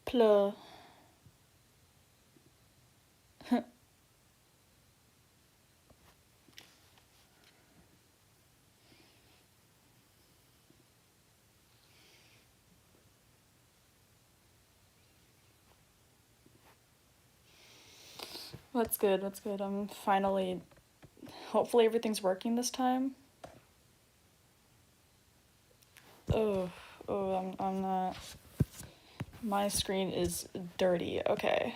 Plur. What's good? What's good? I'm finally. Hopefully everything's working this time. Oh, I'm not. My screen is dirty. Okay.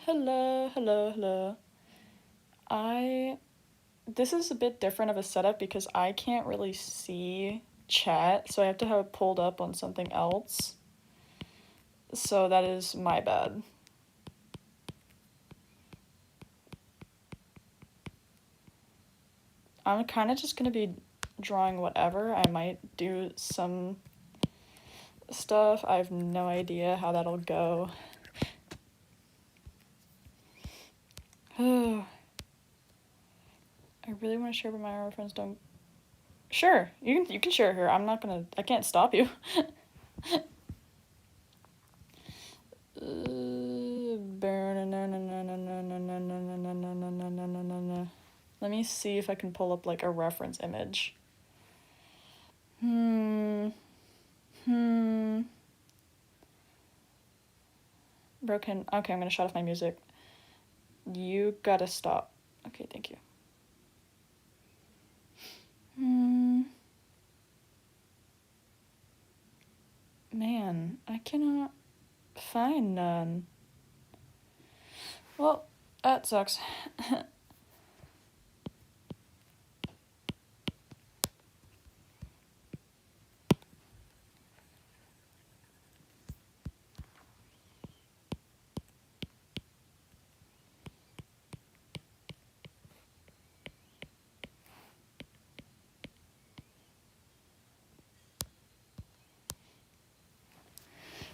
Hello. This is a bit different of a setup because I can't really see chat, so I have to have it pulled up on something else. So that is my bad. I'm kind of just gonna be drawing whatever. I might do some stuff. I have no idea how that'll go. I really want to share, but my other friends don't. Sure, you can share her. I can't stop you. Let me see if I can pull up like a reference image. Broken. Okay, I'm gonna shut off my music. You gotta stop. Okay, thank you. Man, I cannot find none. Well, that sucks.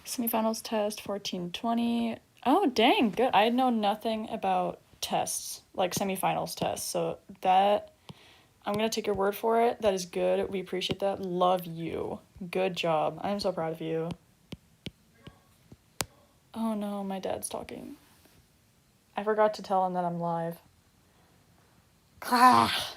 Semifinals test 1420. Oh, dang, good. I know nothing about tests, like semifinals tests. So that, I'm going to take your word for it. That is good. We appreciate that. Love you. Good job. I'm so proud of you. Oh no, my dad's talking. I forgot to tell him that I'm live. Ah.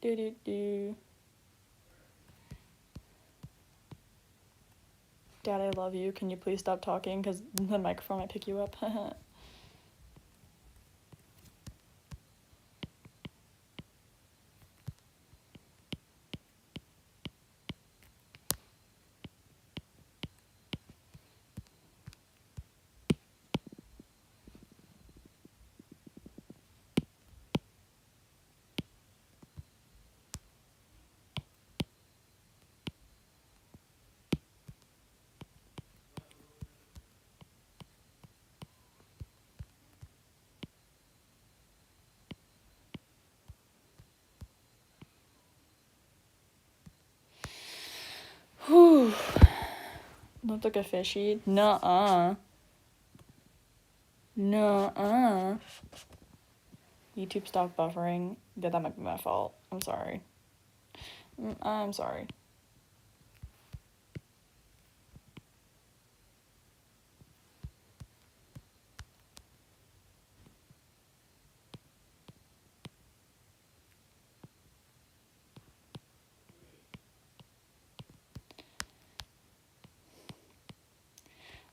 Do. Dad, I love you. Can you please stop talking? Because the microphone might pick you up. Whew. Looked like a fishy. Nuh-uh. YouTube stopped buffering. Yeah, that might be my fault. I'm sorry. I'm sorry.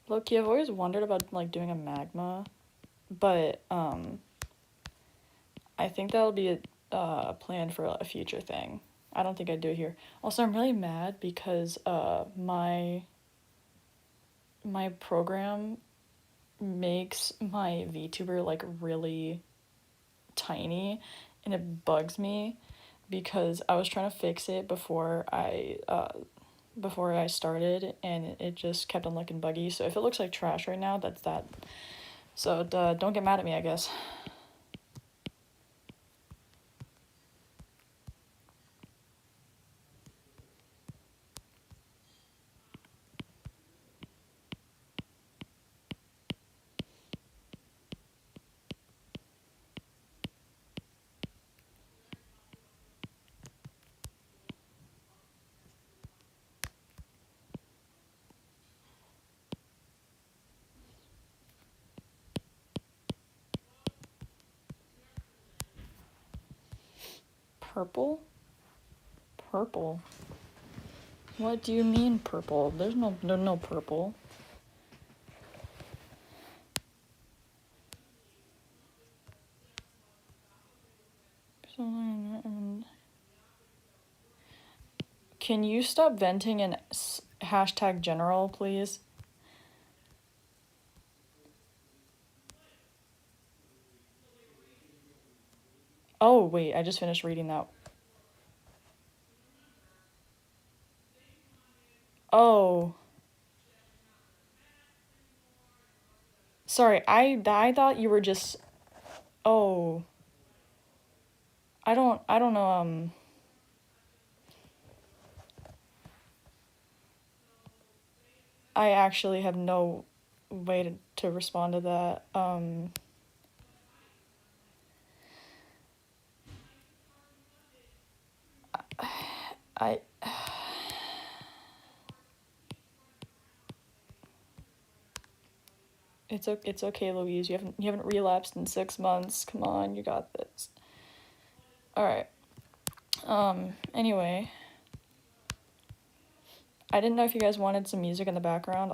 Look, I've always wondered about like doing a magma, but I think that'll be a plan for a future thing. I don't think I'd do it here. Also, I'm really mad because my program makes my VTuber like really tiny, and it bugs me because I was trying to fix it before I before I started, and it just kept on looking buggy. So if it looks like trash right now, that's that. So don't get mad at me, I guess. Purple? Purple. What do you mean purple? There's no purple. Can you stop venting in hashtag general, please? Oh, wait, I just finished reading that. Oh. Sorry, I thought you were just... Oh. I don't know, I actually have no way to respond to that. I... It's okay, Louise. You haven't relapsed in 6 months. Come on, you got this. All right. Anyway, I didn't know if you guys wanted some music in the background.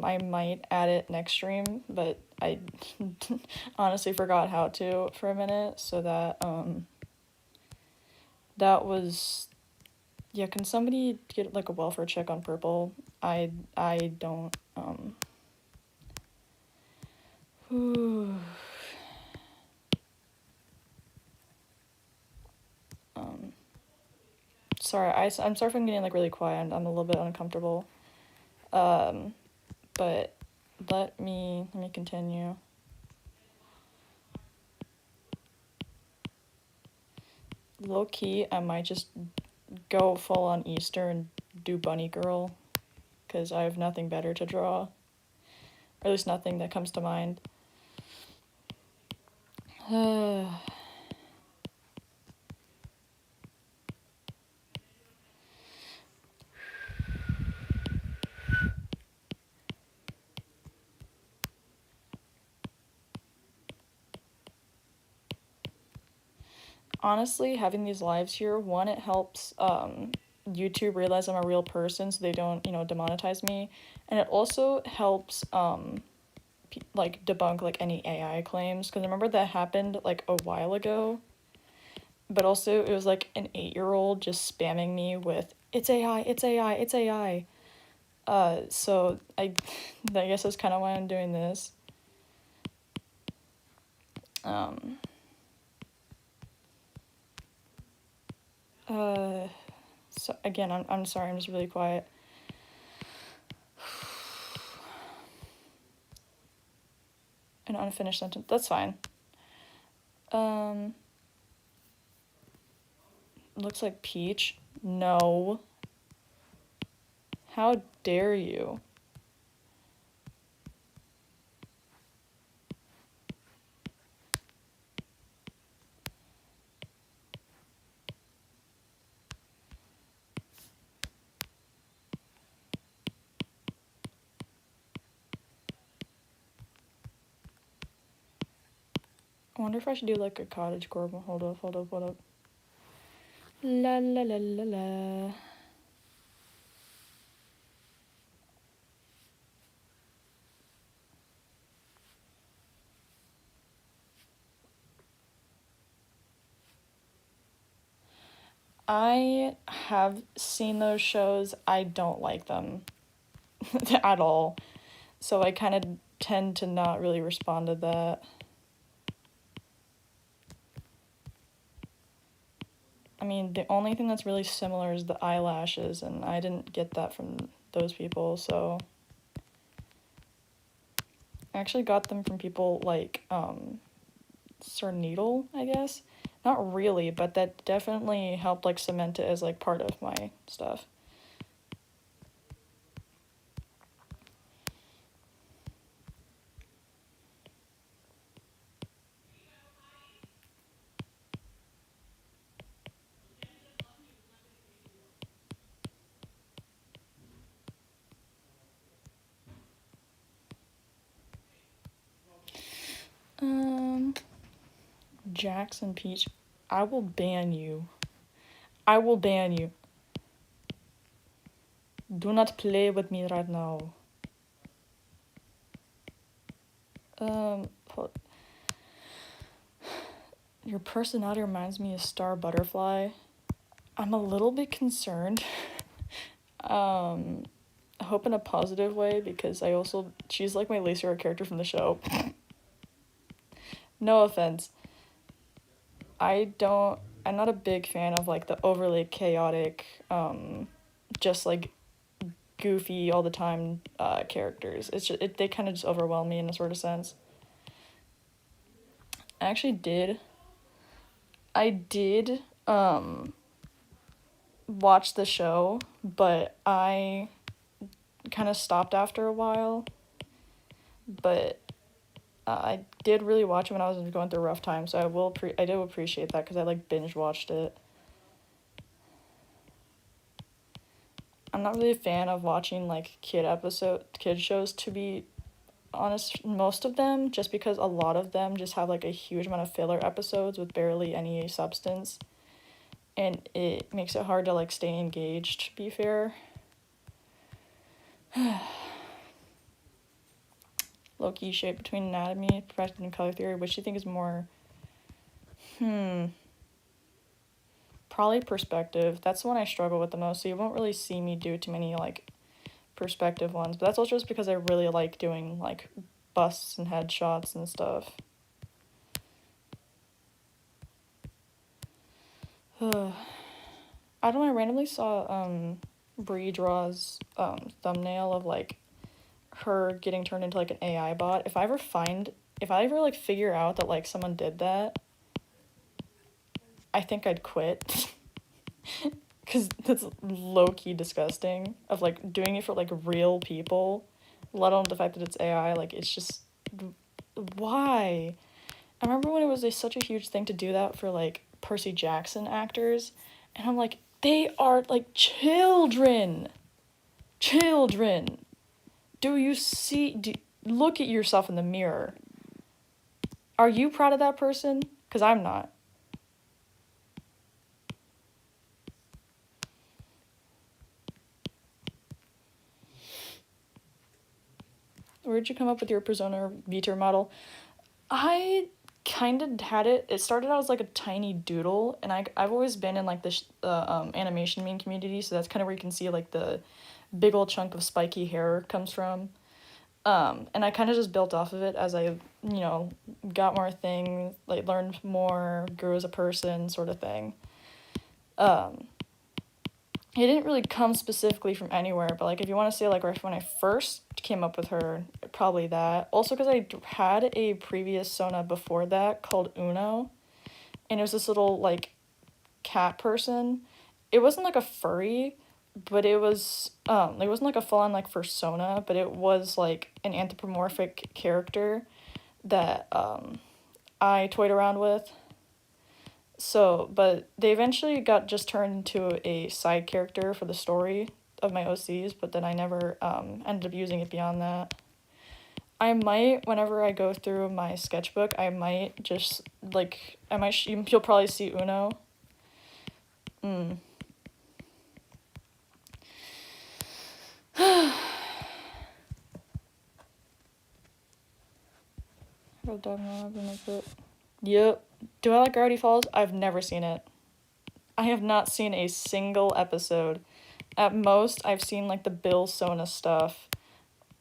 I might add it next stream, but I honestly forgot how to for a minute. So that was, yeah. Can somebody get like a welfare check on Purple? I don't sorry, I'm sorry if I'm getting like really quiet. I'm a little bit uncomfortable. But let me continue. Low key, I might just go full on Easter and do Bunny Girl, because I have nothing better to draw. Or at least nothing that comes to mind. Honestly, having these lives here, one, it helps YouTube realize I'm a real person so they don't, demonetize me. And it also helps like debunk like any AI claims, because I remember that happened like a while ago. But also it was like an 8-year-old just spamming me with it's AI, it's AI, it's AI. So I guess that's kind of why I'm doing this. So again, I'm sorry, I'm just really quiet. An unfinished sentence. That's fine. Looks like peach. No. How dare you? I wonder if I should do like a cottagecore. Hold up. La la la la la. I have seen those shows. I don't like them at all. So I kind of tend to not really respond to that. I mean, the only thing that's really similar is the eyelashes, and I didn't get that from those people, so I actually got them from people like Sir Needle, I guess. Not really, but that definitely helped like cement it as like part of my stuff. Jackson Peach, I will ban you. I will ban you. Do not play with me right now. Your personality reminds me of Star Butterfly. I'm a little bit concerned. I hope in a positive way, because she's like my least favorite character from the show. No offense. I'm not a big fan of like the overly chaotic, just like goofy all the time characters. It's just they kind of just overwhelm me in a sort of sense. I did watch the show, but I kind of stopped after a while. But I did really watch it when I was going through a rough time, so I do appreciate that, because I like binge watched it. I'm not really a fan of watching like kid shows, to be honest, most of them, just because a lot of them just have like a huge amount of filler episodes with barely any substance, and it makes it hard to like stay engaged, to be fair. Low-key shape between anatomy, perspective, and color theory. Which do you think is more? Probably perspective. That's the one I struggle with the most, so you won't really see me do too many like perspective ones. But that's also just because I really like doing like busts and headshots and stuff. I don't know, I randomly saw Bree Draw's thumbnail of like her getting turned into like an AI bot. If I ever like figure out that like someone did that, I think I'd quit. Because that's low-key disgusting, of like doing it for like real people, let alone the fact that it's AI. Like, it's just, why? I remember when it was such a huge thing to do that for like Percy Jackson actors, and I'm like, they are like children. Do you see? Look at yourself in the mirror. Are you proud of that person? Because I'm not. Where'd you come up with your Persona Vita model? I kind of had it. It started out as like a tiny doodle, and I've always been in like the animation meme community, so that's kind of where you can see like the big old chunk of spiky hair comes from. And I kind of just built off of it as I, got more things, like learned more, grew as a person, sort of thing. It didn't really come specifically from anywhere, but like if you want to say like when I first came up with her, probably that. Also because I had a previous Sona before that called Uno, and it was this little like cat person. It wasn't like a furry, but it wasn't like a full-on like persona, but it was like an anthropomorphic character that I toyed around with. So, but they eventually got just turned into a side character for the story of my OCs, but then I never ended up using it beyond that. I might, whenever I go through my sketchbook, I might just, like, you'll probably see Uno. Yep. Do I like Gravity Falls? I've never seen it. I have not seen a single episode. At most, I've seen like the Bill Sona stuff,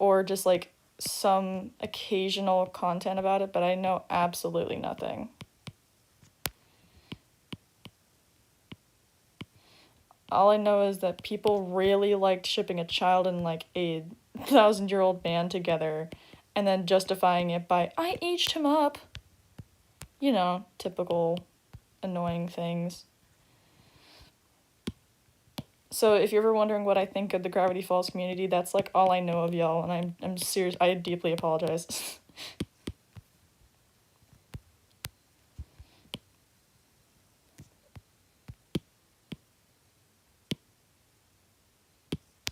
or just like some occasional content about it, but I know absolutely nothing. All I know is that people really liked shipping a child and like a 1,000-year-old man together and then justifying it by, I aged him up. You know, typical annoying things. So if you're ever wondering what I think of the Gravity Falls community, that's like all I know of y'all, and I'm serious. I deeply apologize.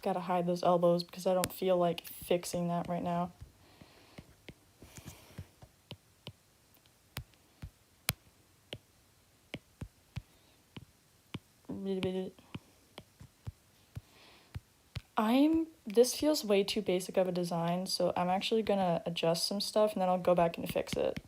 Gotta hide those elbows because I don't feel like fixing that right now. This feels way too basic of a design, so I'm actually gonna adjust some stuff and then I'll go back and fix it.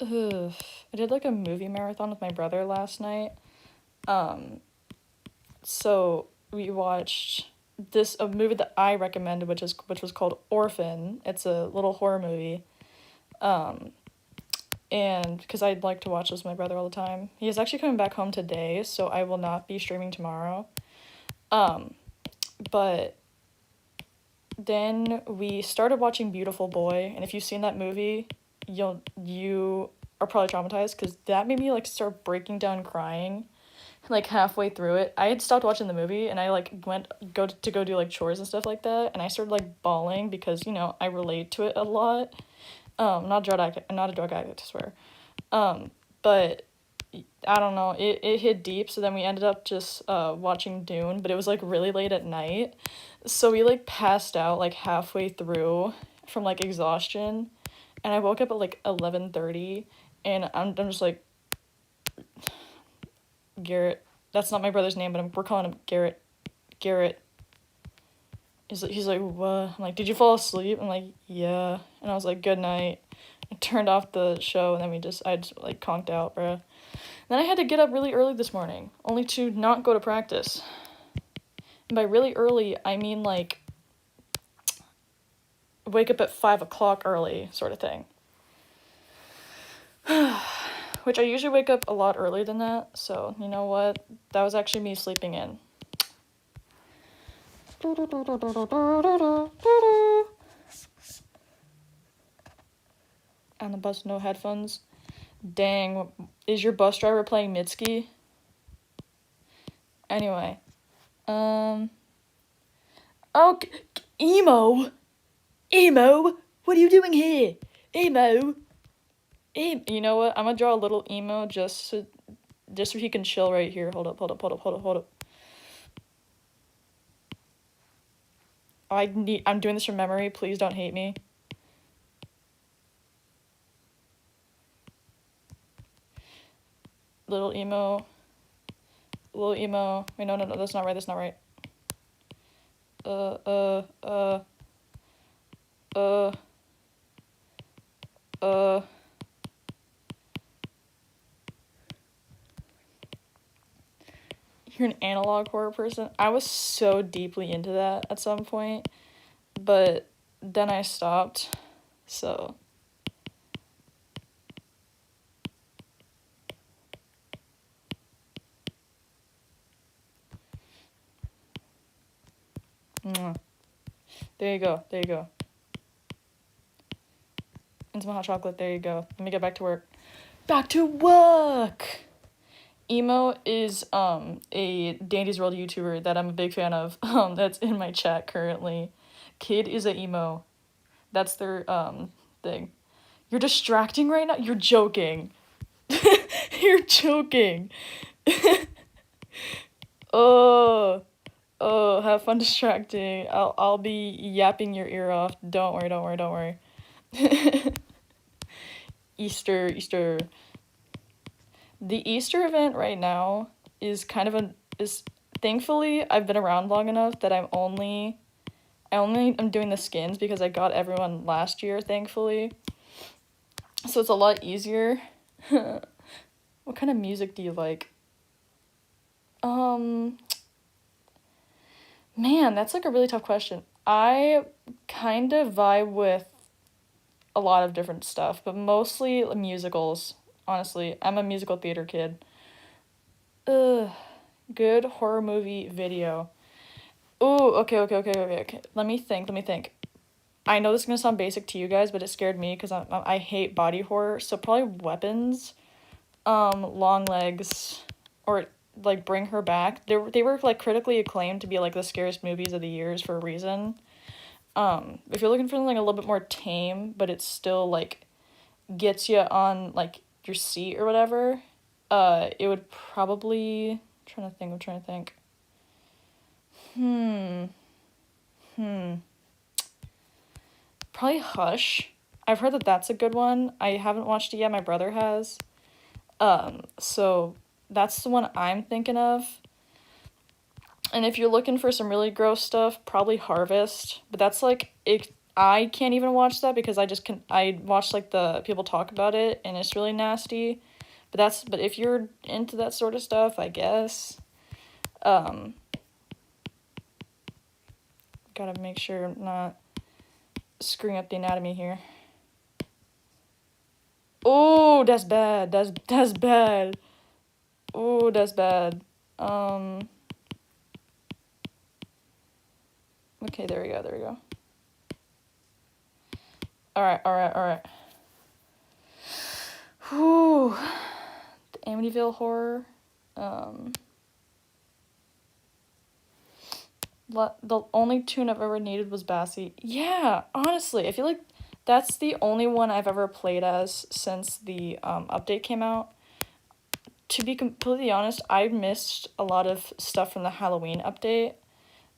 Ugh. I did like a movie marathon with my brother last night. So we watched a movie that I recommended, which was called Orphan. It's a little horror movie. And because I'd like to watch this with my brother all the time. He is actually coming back home today, so I will not be streaming tomorrow. But then we started watching Beautiful Boy, and if you've seen that movie, you are probably traumatized because that made me like start breaking down crying like halfway through it. I had stopped watching the movie and I like go do like chores and stuff like that, and I started like bawling because, you know, I relate to it a lot. Not a drug addict, I swear. But I don't know, it hit deep, so then we ended up just watching Dune, but it was like really late at night. So we like passed out like halfway through from like exhaustion, and I woke up at like 11:30, and I'm just like, Garrett, that's not my brother's name, but we're calling him Garrett. Garrett. He's like, what? I'm like, did you fall asleep? I'm like, yeah. And I was like, good night. I turned off the show, and then I just like conked out, bruh. Then I had to get up really early this morning, only to not go to practice. And by really early, I mean like wake up at 5 o'clock early sort of thing. Which I usually wake up a lot earlier than that, so you know what? That was actually me sleeping in. On the bus, no headphones. Dang, is your bus driver playing Mitski? Anyway. Oh, Emo! Emo! What are you doing here? Emo! You know what? I'm gonna draw a little emo just so he can chill right here. Hold up. I'm doing this from memory. Please don't hate me. Little emo. Wait, no, that's not right. You're an analog horror person? I was so deeply into that at some point, but then I stopped, so. There you go. And some hot chocolate, there you go. Let me get back to work. Emo is a Dandy's World YouTuber that I'm a big fan of, that's in my chat currently. Kid is a emo. That's their thing. You're distracting right now? You're joking. You're joking. Oh, have fun distracting. I'll be yapping your ear off. Don't worry. Easter. The Easter event right now is kind of thankfully I've been around long enough that I only am doing the skins because I got everyone last year, thankfully. So it's a lot easier. What kind of music do you like? Um, Man, that's like a really tough question. I kind of vibe with a lot of different stuff, but mostly musicals. Honestly, I'm a musical theater kid. Ugh, good horror movie video. Ooh, okay. Let me think. I know this is gonna sound basic to you guys, but it scared me because I hate body horror. So probably Weapons, Long Legs, or like Bring Her Back. They were like critically acclaimed to be like the scariest movies of the years for a reason. If you're looking for something a little bit more tame, but it still like gets you on like your seat or whatever, it would probably. I'm trying to think. Hmm. Hmm. Probably Hush. I've heard that that's a good one. I haven't watched it yet. My brother has. So that's the one I'm thinking of. And if you're looking for some really gross stuff, probably Harvest. But that's like it. I can't even watch that because I just can. I watch like the people talk about it, and it's really nasty. But if you're into that sort of stuff, I guess. Um, Gotta make sure I'm not screwing up the anatomy here. Oh, that's bad. That's bad. Oh, that's bad. Okay, there we go. Alright. Whew. The Amityville Horror. The only tune I've ever needed was Bassie. Yeah, honestly, I feel like that's the only one I've ever played as since the update came out. To be completely honest, I missed a lot of stuff from the Halloween update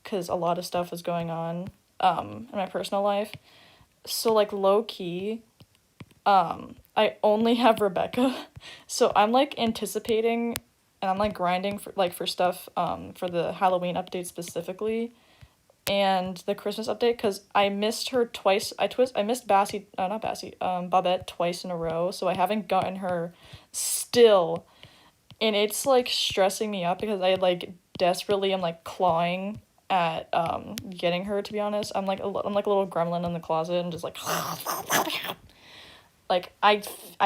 because a lot of stuff was going on in my personal life. So like low key, I only have Rebecca. So I'm like anticipating and I'm like grinding for stuff for the Halloween update specifically and the Christmas update because I missed her twice. I missed not Bassie, Babette twice in a row, so I haven't gotten her still, and it's like stressing me out because I like desperately am like clawing at getting her. To be honest, I'm like a little gremlin in the closet and just like like I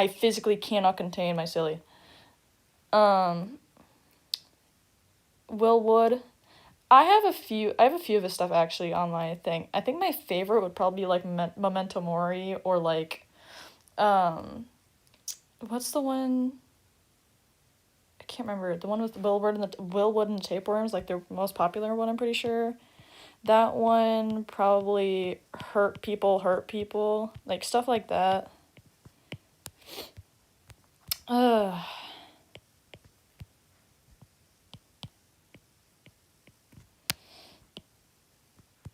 physically cannot contain my silly. Um, Will Wood. I have a few of his stuff actually on my thing. I think my favorite would probably be like Memento Mori or like um what's the one? I can't remember. The one with Will Wood and the Tapeworms, like the most popular one, I'm pretty sure. That one probably hurt people, like stuff like that. Uh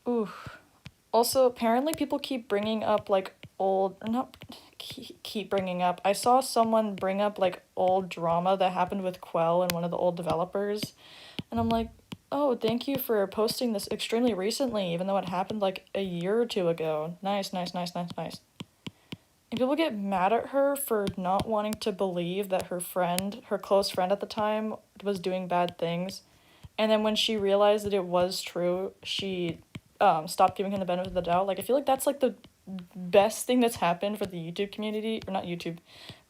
Oof. Also, apparently people keep bringing up like old, not keep bringing up. I saw someone bring up like old drama that happened with Quell and one of the old developers, and I'm like, "Oh, thank you for posting this extremely recently, even though it happened like a year or two ago." Nice. And people get mad at her for not wanting to believe that her close friend at the time, was doing bad things. And then when she realized that it was true, she stopped giving him the benefit of the doubt. Like, I feel like that's like the best thing that's happened for the YouTube community, or not YouTube,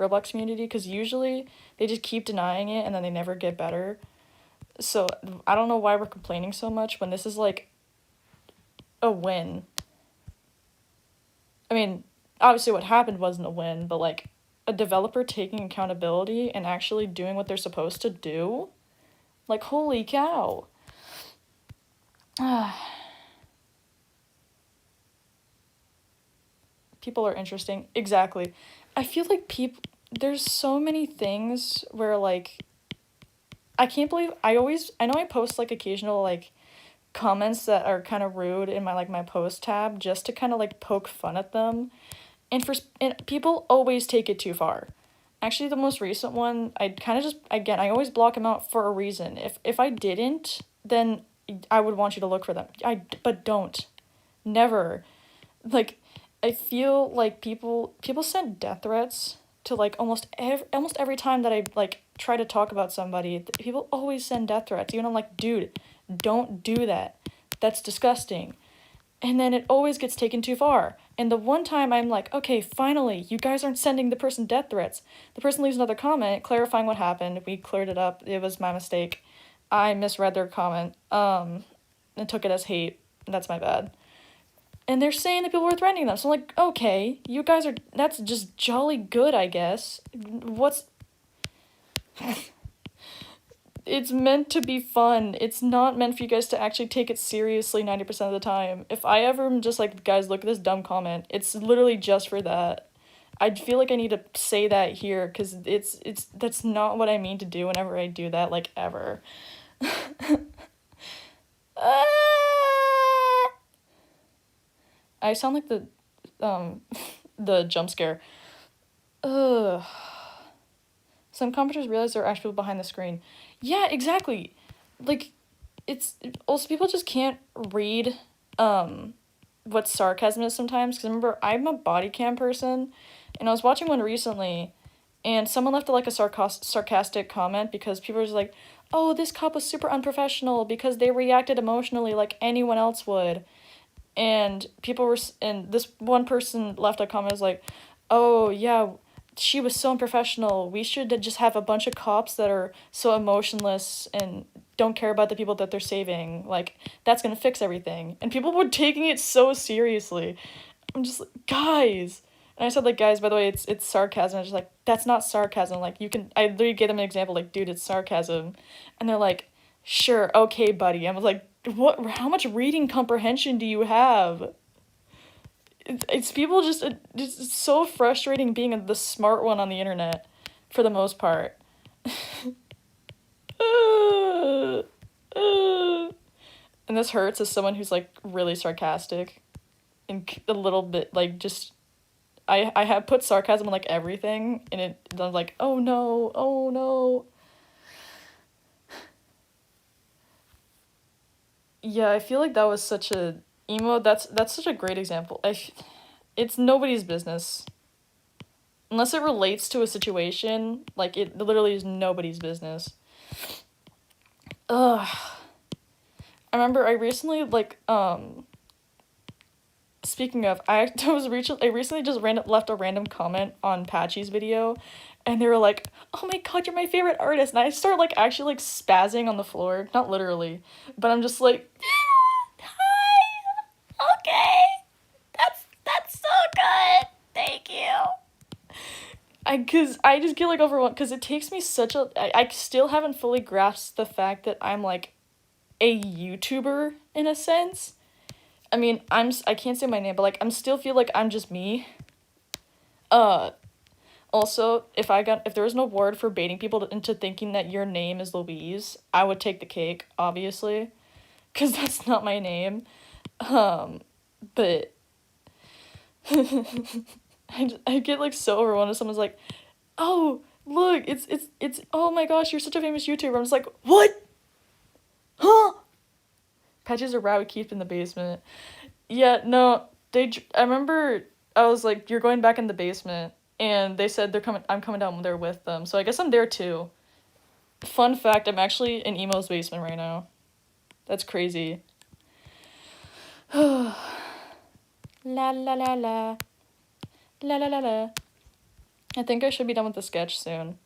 Roblox community, because usually they just keep denying it and then they never get better. So I don't know why we're complaining so much when this is like a win. I mean, obviously what happened wasn't a win, but like a developer taking accountability and actually doing what they're supposed to do, like holy cow. People are interesting. Exactly. I feel like there's so many things where like I can't believe I know I post like occasional like comments that are kind of rude in my post tab just to kind of like poke fun at them. And people always take it too far. Actually, the most recent one, I kind of just again, I always block them out for a reason. If I didn't, then I would want you to look for them. But don't. Never. Like I feel like people send death threats to like almost every time that I like try to talk about somebody, people always send death threats. Even I'm like, dude, don't do that. That's disgusting. And then it always gets taken too far. And the one time I'm like, okay, finally, you guys aren't sending the person death threats. The person leaves another comment clarifying what happened. We cleared it up. It was my mistake. I misread their comment and took it as hate. That's my bad. And they're saying that people were threatening them. So I'm like, okay, you guys are, that's just jolly good, I guess. What's... It's meant to be fun. It's not meant for you guys to actually take it seriously 90% of the time. If I ever am just like, guys, look at this dumb comment, it's literally just for that. I feel like I need to say that here, because that's not what I mean to do whenever I do that, like, ever. I sound like the jump scare. Ugh. Some commenters realize there are actual people behind the screen. Yeah, exactly. Like, it's... Also, people just can't read, what sarcasm is sometimes. Because remember, I'm a body cam person, and I was watching one recently, and someone left, like, a sarcastic comment because people were just like, oh, this cop was super unprofessional because they reacted emotionally like anyone else would. And people were... And this one person left a comment was like, oh, yeah... She was so unprofessional. We should just have a bunch of cops that are so emotionless and don't care about the people that they're saving. Like, that's gonna fix everything. And people were taking it so seriously. I'm just like, guys. And I said, like, guys, by the way, it's sarcasm. I was just like, that's not sarcasm. Like, you can... I literally gave them an example, like, dude, it's sarcasm. And they're like, sure, okay, buddy. I was like, what? How much reading comprehension do you have? It's people just... It's so frustrating being the smart one on the internet, for the most part. And this hurts as someone who's, like, really sarcastic. And a little bit, like, just... I have put sarcasm on, like, everything, and I'm like, oh no, oh no. Yeah, I feel like that was such a... Emo, that's such a great example. It's nobody's business. Unless it relates to a situation, like, it literally is nobody's business. Ugh. I remember I recently, like, speaking of, I recently just left a random comment on Patchy's video, and they were like, oh my god, you're my favorite artist, and I started, like, actually, like, spazzing on the floor. Not literally, but I'm just like, hi, okay, that's so good, thank you. Cause I just get, like, overwhelmed, cause it takes me I still haven't fully grasped the fact that I'm, like, a YouTuber, in a sense. I mean, I can't say my name, but, like, still feel like I'm just me. Also, if there was an award for baiting people into thinking that your name is Louise, I would take the cake, obviously, because that's not my name. But I get, like, so overwhelmed if someone's like, oh, look, it's, oh my gosh, you're such a famous YouTuber. I'm just like, what? Huh? Patches a rat we keep in the basement. Yeah, no, I remember I was like, you're going back in the basement, and they said I'm coming down there with them, so I guess I'm there too. Fun fact, I'm actually in Emo's basement right now. That's crazy. La la la la. La la la la. I think I should be done with the sketch soon.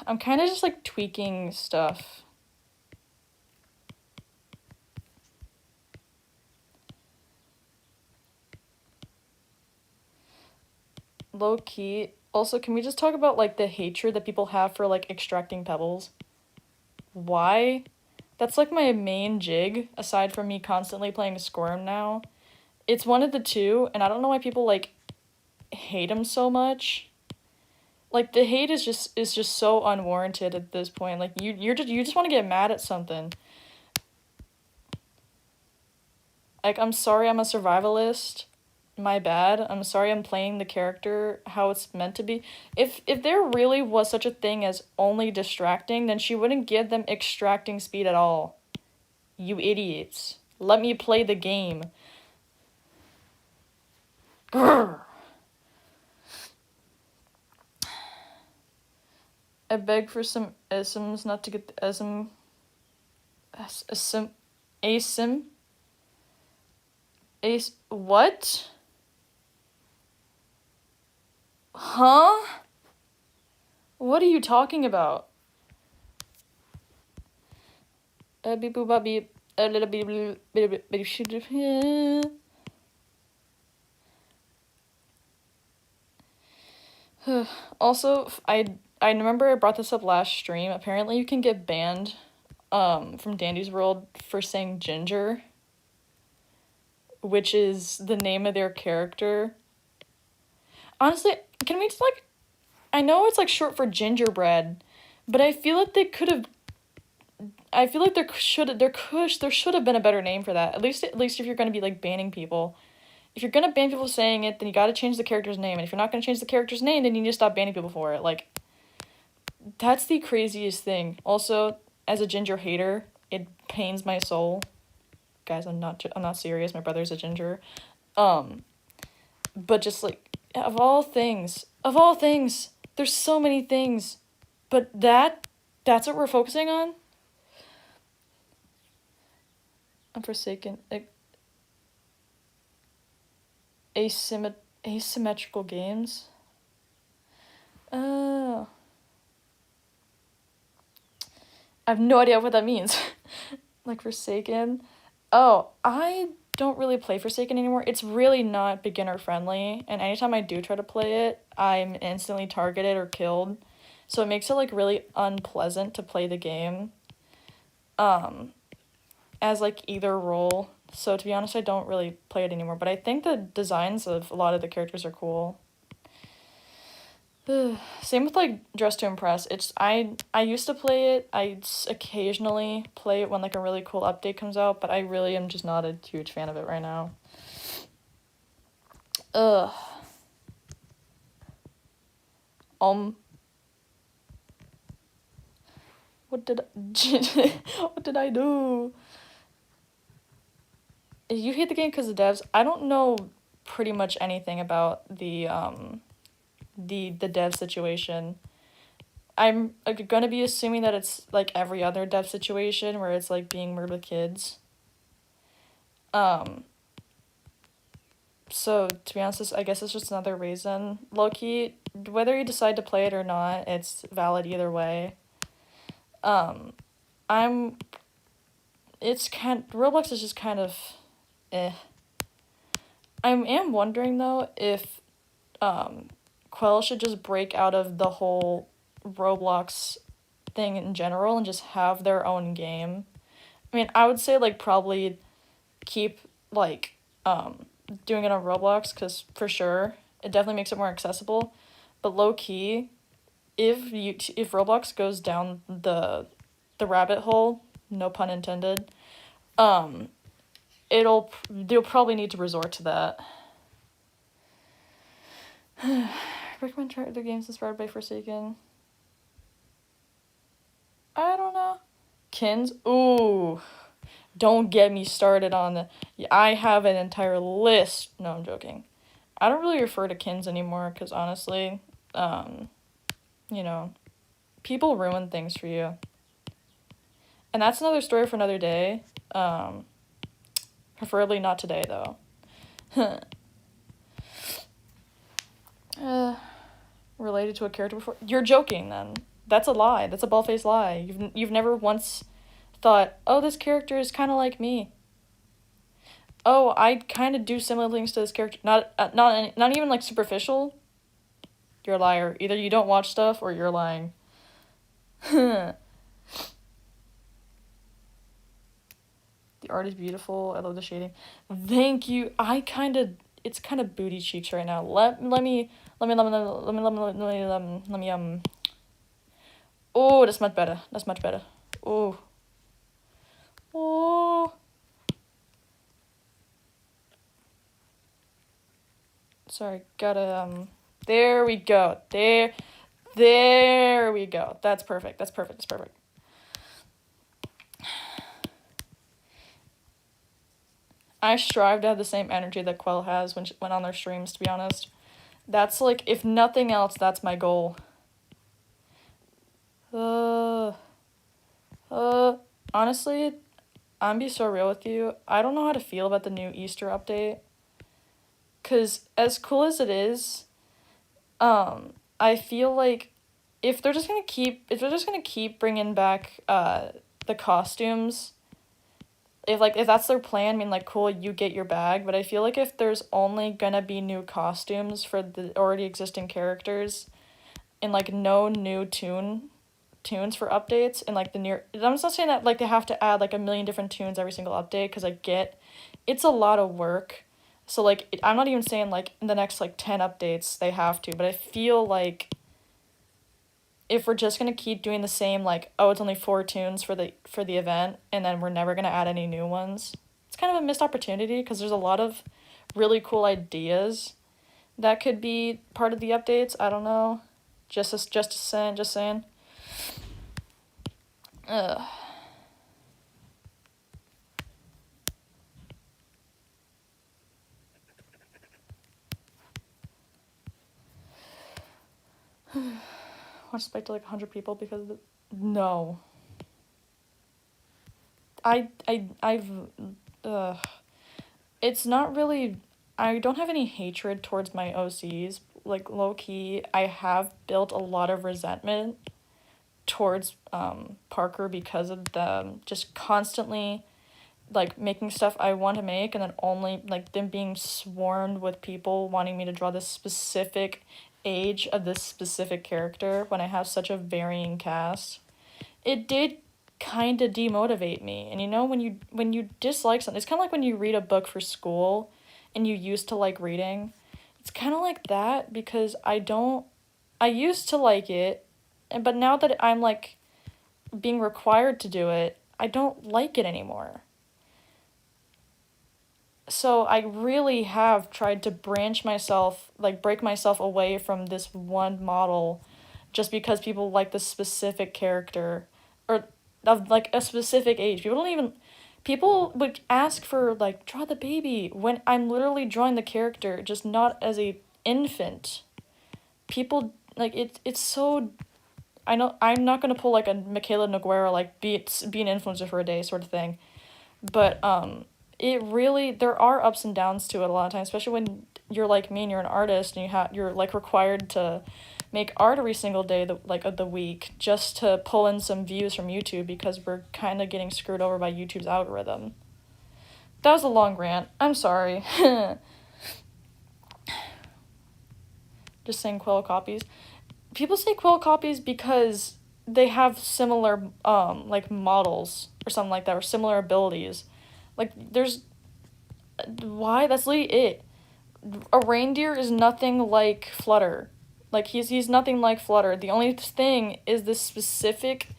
I'm kind of just, like, tweaking stuff. Low-key. Also, can we just talk about, like, the hatred that people have for, like, extracting pebbles? Why? That's, like, my main jig, aside from me constantly playing Squirm now. It's one of the two, and I don't know why people, like, hate him so much. Like, the hate is just so unwarranted at this point. Like, you just want to get mad at something. Like, I'm sorry I'm a survivalist. My bad. I'm sorry I'm playing the character how it's meant to be. If there really was such a thing as only distracting, then she wouldn't give them extracting speed at all. You idiots. Let me play the game. Grrr. I beg for some isms not to get the ism. Asim. What? Huh? What are you talking about? Beep boop bop beep. A little bit. Also, I remember I brought this up last stream. Apparently, you can get banned, from Dandy's World for saying ginger, which is the name of their character. Honestly, can we just like, I know it's like short for gingerbread, but I feel like they could have. I feel like there should have been a better name for that. At least if you're gonna be like banning people. If you're gonna ban people saying it, then you gotta change the character's name. And if you're not gonna change the character's name, then you need to stop banning people for it. Like, that's the craziest thing. Also, as a ginger hater, it pains my soul. Guys, I'm not serious. My brother's a ginger. But just like, of all things, there's so many things, but that's what we're focusing on. Unforsaken, asymmetrical games. Oh. I have no idea what that means. Like, Forsaken. Oh, I don't really play Forsaken anymore. It's really not beginner friendly, and anytime I do try to play it, I'm instantly targeted or killed. So it makes it like really unpleasant to play the game. As like either role. So to be honest, I don't really play it anymore, but I think the designs of a lot of the characters are cool. Same with like Dress to Impress. I used to play it. I occasionally play it when like a really cool update comes out, but I really am just not a huge fan of it right now. Ugh. What did I do? You hate the game because of devs. I don't know pretty much anything about the dev situation. I'm gonna be assuming that it's like every other dev situation where it's like being murdered with kids. So to be honest, I guess it's just another reason. Low-key, whether you decide to play it or not, it's valid either way. Roblox is just kind of eh. I am wondering though if Quell should just break out of the whole Roblox thing in general and just have their own game. I mean, I would say like probably keep like doing it on Roblox, because for sure it definitely makes it more accessible, but low key, if Roblox goes down the rabbit hole, no pun intended, they'll probably need to resort to that. Recommend try other games inspired by Forsaken. I don't know. Kins? Ooh. Don't get me started on the... I have an entire list. No, I'm joking. I don't really refer to Kins anymore, because honestly, you know, people ruin things for you. And that's another story for another day. Preferably not today, though. Related to a character before? You're joking, then. That's a lie. That's a bald-faced lie. You've never once thought, oh, this character is kind of like me. Oh, I kind of do similar things to this character. Not even like superficial. You're a liar. Either you don't watch stuff or you're lying. The art is beautiful. I love the shading. Thank you. It's kind of booty cheeks right now. Let me. Oh, that's much better. Oh. Sorry, gotta, there we go. There we go. That's perfect. I strive to have the same energy that Quell has when on their streams, to be honest. That's like, if nothing else, that's my goal. honestly, I'm be so real with you. I don't know how to feel about the new Easter update. Cause as cool as it is, I feel like if they're just gonna keep bringing back the costumes, if that's their plan, I mean, like, cool, you get your bag. But I feel like if there's only gonna be new costumes for the already existing characters, and like no new tunes for updates, and like the near, I'm just not saying that like they have to add like a million different tunes every single update, because I get it's a lot of work. So like I'm not even saying like in the next like 10 updates they have to, but I feel like if we're just gonna keep doing the same, like, oh, it's only 4 tunes for the event, and then we're never gonna add any new ones, it's kind of a missed opportunity, because there's a lot of really cool ideas that could be part of the updates. I don't know. Just saying. Ugh. Want to spike to like 100 people because of the... No. I've it's not really, I don't have any hatred towards my OCs. Like, low key, I have built a lot of resentment towards Parker because of them just constantly like making stuff I want to make, and then only like them being swarmed with people wanting me to draw this specific age of this specific character when I have such a varying cast. It did kind of demotivate me. And you know, when you dislike something, it's kind of like when you read a book for school and you used to like reading. It's kind of like that, because I used to like it, but now that I'm like being required to do it, I don't like it anymore. So I really have tried to break myself away from this one model just because people like this specific character, or of like a specific age. People would ask for like draw the baby when I'm literally drawing the character, just not as a infant. People like it's so, I know I'm not gonna pull like a Michaela Noguera, like be an influencer for a day sort of thing, but it really, there are ups and downs to it a lot of times, especially when you're like me and you're an artist and you're like required to make art every single day of the week just to pull in some views from YouTube, because we're kind of getting screwed over by YouTube's algorithm. That was a long rant. I'm sorry. Just saying quill copies. People say quill copies because they have similar like models or something like that, or similar abilities. Like there's why? That's literally it. A reindeer is nothing like Flutter. Like he's nothing like Flutter. The only thing is this specific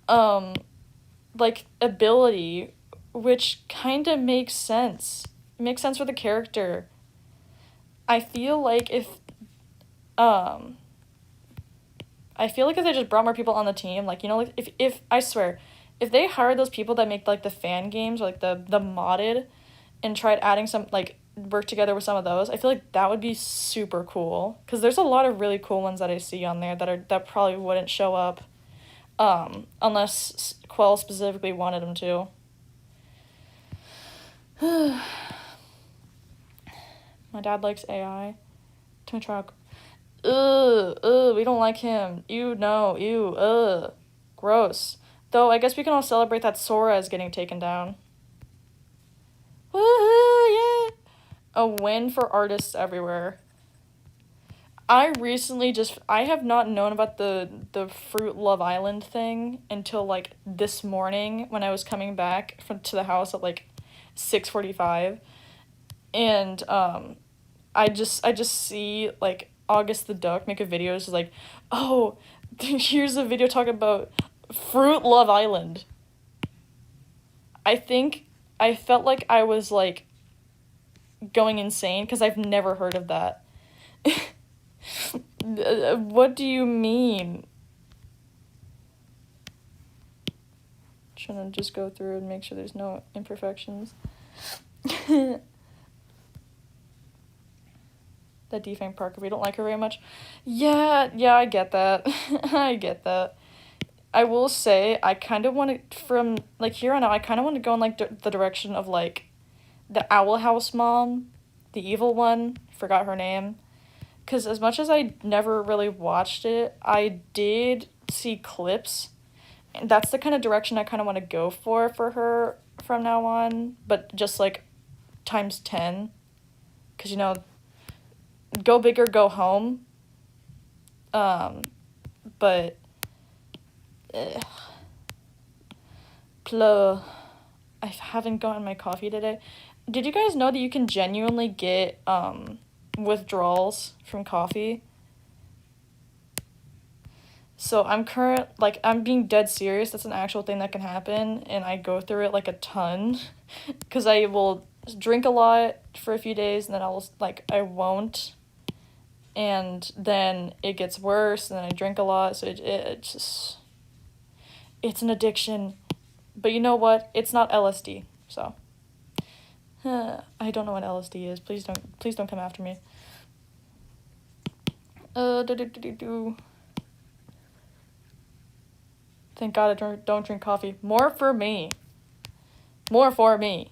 like ability, which kind of makes sense. It makes sense for the character. I feel like if they just brought more people on the team, like, you know, like if I swear, if they hired those people that make like the fan games, or like the modded, and tried adding some like work together with some of those, I feel like that would be super cool, because there's a lot of really cool ones that I see on there that probably wouldn't show up unless Quell specifically wanted them to. My dad likes AI. Timmy Truck. We don't like him. Ew, no, ew, gross. Though, I guess we can all celebrate that Sora is getting taken down. Woohoo, yeah! A win for artists everywhere. I have not known about the Fruit Love Island thing until, like, this morning when I was coming back to the house at, like, 6:45. And, I just see, like, August the Duck make a video. It's just like, oh, here's a video talking about Fruit Love Island. I felt like I was, like, going insane, because I've never heard of that. What do you mean? Trying to just go through and make sure there's no imperfections. That defang Parker, we don't like her very much. Yeah, I get that. I get that. I will say I kind of want to, from like here on out, I kind of want to go in like the direction of like the Owl House mom, the evil one, forgot her name. Because as much as I never really watched it, I did see clips. And that's the kind of direction I kind of want to go for her from now on. But just like times 10. Because, you know, go big or go home. But... I haven't gotten my coffee today. Did you guys know that you can genuinely get withdrawals from coffee? So I'm being dead serious. That's an actual thing that can happen, and I go through it like a ton, because I will drink a lot for a few days, and then I won't, and then it gets worse, and then I drink a lot, so it's just, it's an addiction. But you know what? It's not LSD, so. I don't know what LSD is. Please don't come after me. Thank God I don't drink coffee. More for me. More for me.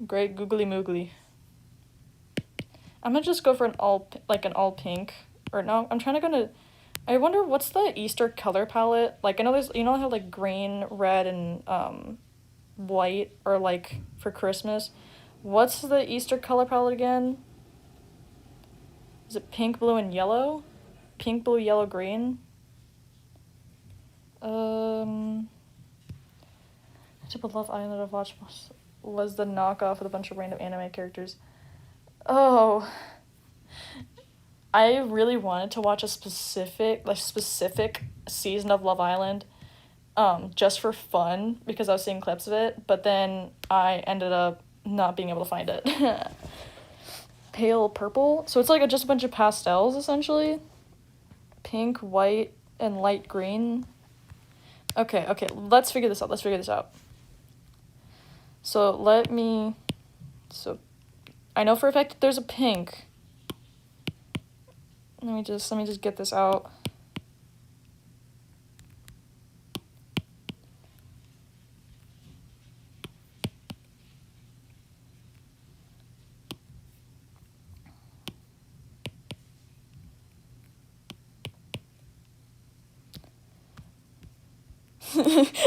Great googly moogly. I'm gonna just go for an all pink. Or no, I'm trying to go to... I wonder what's the Easter color palette? Like, I know there's... You know how, like, green, red, and, white are, like, for Christmas? What's the Easter color palette again? Is it pink, blue, and yellow? Pink, blue, yellow, green? Type of Love Island I've watched was the knockoff with a bunch of random anime characters. Oh... I really wanted to watch a specific season of Love Island, just for fun, because I was seeing clips of it, but then I ended up not being able to find it. Pale purple? So it's like just a bunch of pastels, essentially. Pink, white, and light green. Okay, let's figure this out. So I know for a fact that there's a pink. Let me just get this out.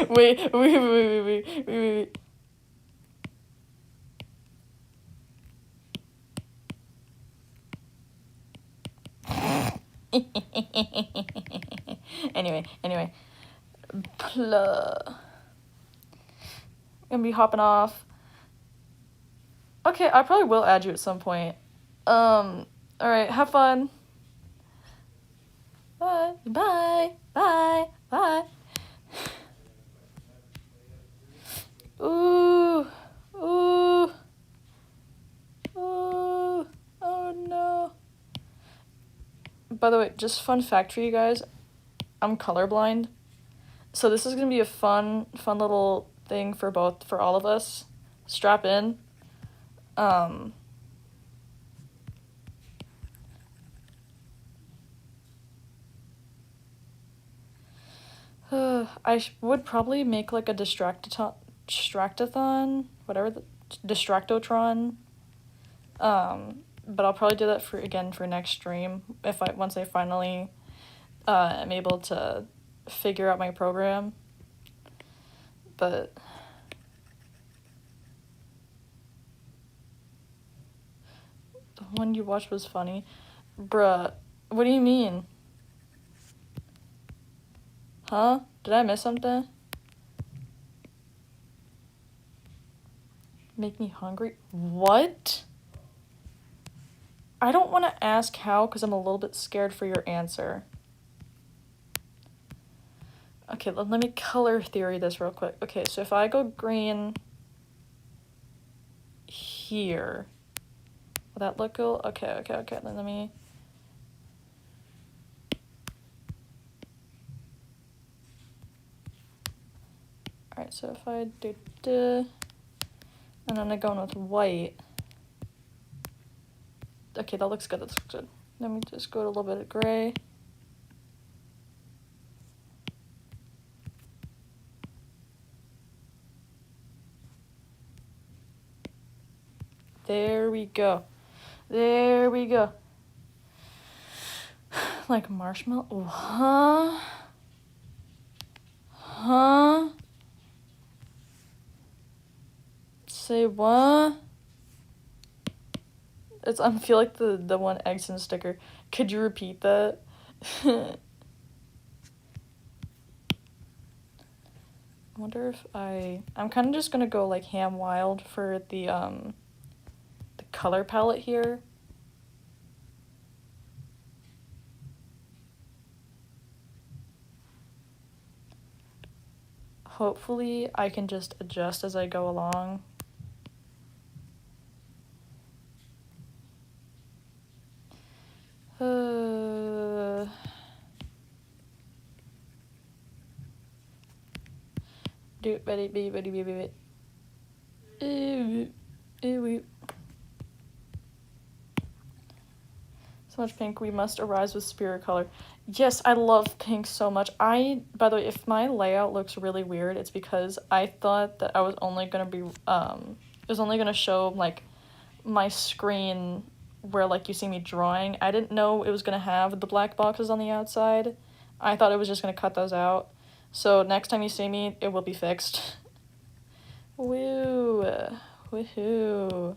Wait. Anyway. Gonna be hopping off. Okay, I probably will add you at some point. Alright, have fun. Bye. Ooh. Oh no. By the way, just fun fact for you guys, I'm colorblind. So this is gonna be a fun little thing for all of us. Strap in. I would probably make like a distractathon, whatever, the distractotron. But I'll probably do that for next stream once I finally am able to figure out my program. But the one you watched was funny. Bruh, what do you mean? Huh? Did I miss something? Make me hungry? What? I don't want to ask how because I'm a little bit scared for your answer. Okay, let me color theory this real quick. Okay, so if I go green here, will that look cool? Okay, then let me... Alright, so if I do and then I go in with white. Okay, that looks good. Let me just go to a little bit of gray. There we go. There we go. Like marshmallow? Ooh, huh? Huh? Say what? I feel like the one accent sticker. Could you repeat that? I wonder if I'm kind of just gonna go like ham wild for the color palette here. Hopefully I can just adjust as I go along. Do ready. So much pink. We must arise with spirit color. Yes, I love pink so much. By the way, if my layout looks really weird, it's because I thought that I was only gonna be it was only gonna show like my screen where like you see me drawing. I didn't know it was gonna have the black boxes on the outside. I thought it was just gonna cut those out. So next time you see me, it will be fixed. Woo! Woohoo!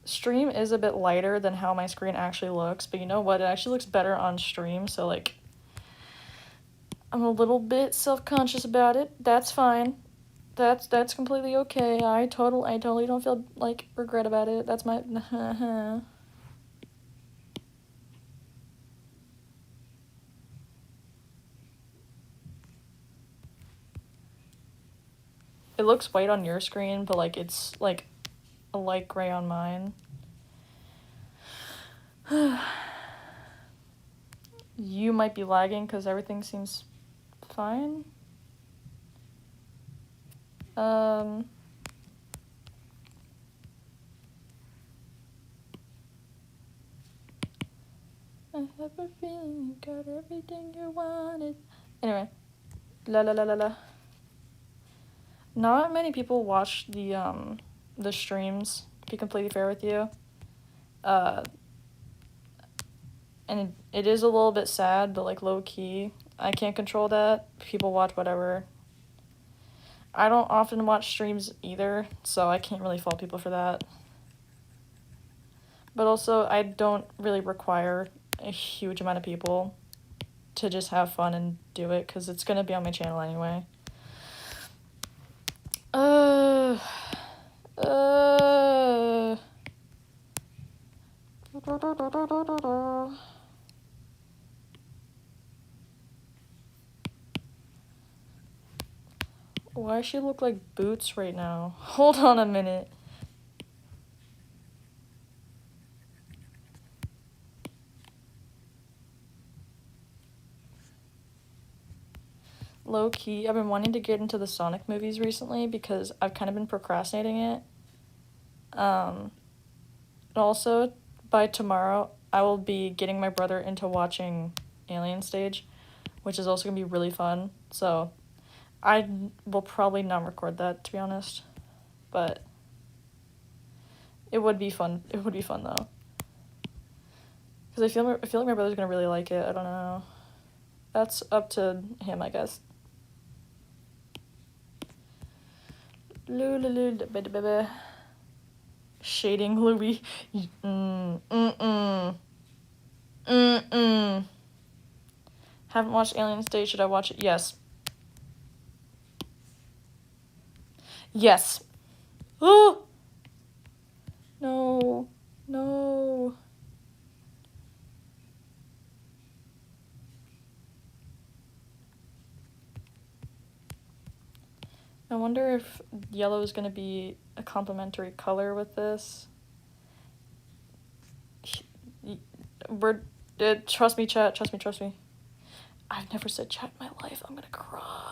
Stream is a bit lighter than how my screen actually looks, but you know what? It actually looks better on stream, so like I'm a little bit self-conscious about it. That's fine. That's completely okay. I totally don't feel like regret about it. That's my It looks white on your screen, but like it's like a light gray on mine. You might be lagging because everything seems fine. I have a feeling you got everything you wanted. Anyway, la. Not many people watch the streams, to be completely fair with you. And it is a little bit sad, but like low key, I can't control that. People watch whatever. I don't often watch streams either, so I can't really fault people for that. But also, I don't really require a huge amount of people to just have fun and do it, because it's going to be on my channel anyway. Why does she look like Boots right now? Hold on a minute. Low key, I've been wanting to get into the Sonic movies recently because I've kind of been procrastinating it. Also, by tomorrow, I will be getting my brother into watching Alien Stage, which is also going to be really fun. So, I will probably not record that, to be honest. But it would be fun. It would be fun, though. Because I feel like my brother's going to really like it. I don't know. That's up to him, I guess. Shaded-Louise. Haven't watched Alien Stage. Should I watch it? Yes. Yes. Oh! No. I wonder if yellow is going to be a complementary color with this. Trust me, chat. Trust me. I've never said chat in my life. I'm gonna cry.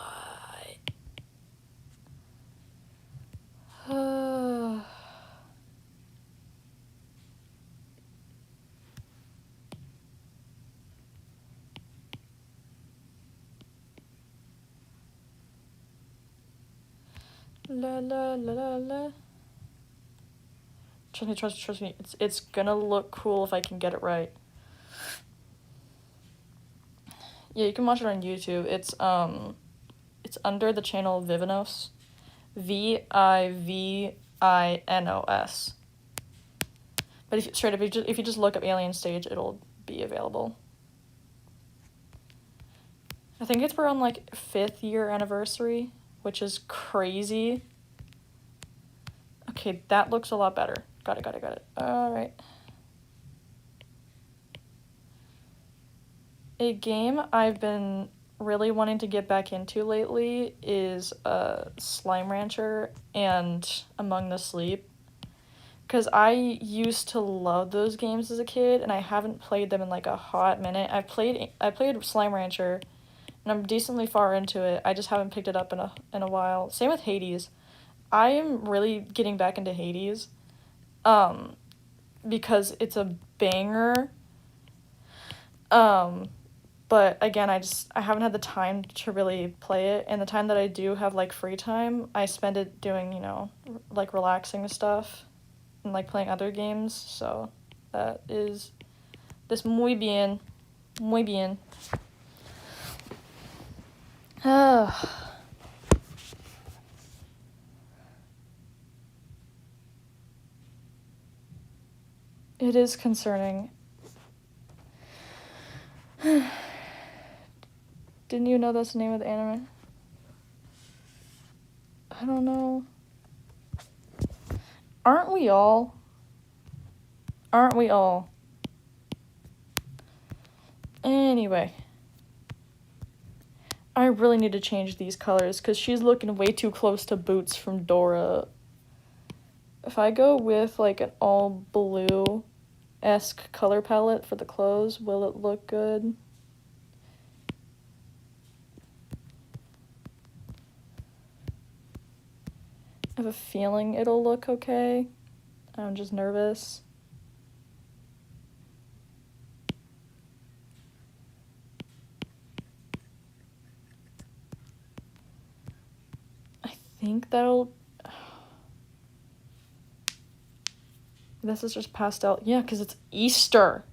La la la la la. Trust me. It's gonna look cool if I can get it right. Yeah, you can watch it on YouTube. It's under the channel Vivinos. Vivinos. But if you just look up Alien Stage, it'll be available. I think it's around like 5th year anniversary, which is crazy. Okay, that looks a lot better. Got it. Alright. A game I've been really wanting to get back into lately is Slime Rancher and Among the Sleep. Because I used to love those games as a kid, and I haven't played them in like a hot minute. I played Slime Rancher, and I'm decently far into it. I just haven't picked it up in a while. Same with Hades. I am really getting back into Hades, because it's a banger. But again, I haven't had the time to really play it, and the time that I do have like free time, I spend it doing, like relaxing stuff and like playing other games. So that is this muy bien. It is concerning. Didn't you know that's the name of the anime? I don't know. Aren't we all? Anyway. I really need to change these colors because she's looking way too close to Boots from Dora. If I go with like an all blue-esque color palette for the clothes, will it look good? I have a feeling it'll look okay. I'm just nervous. I think that'll... This is just pastel. Yeah, because it's Easter.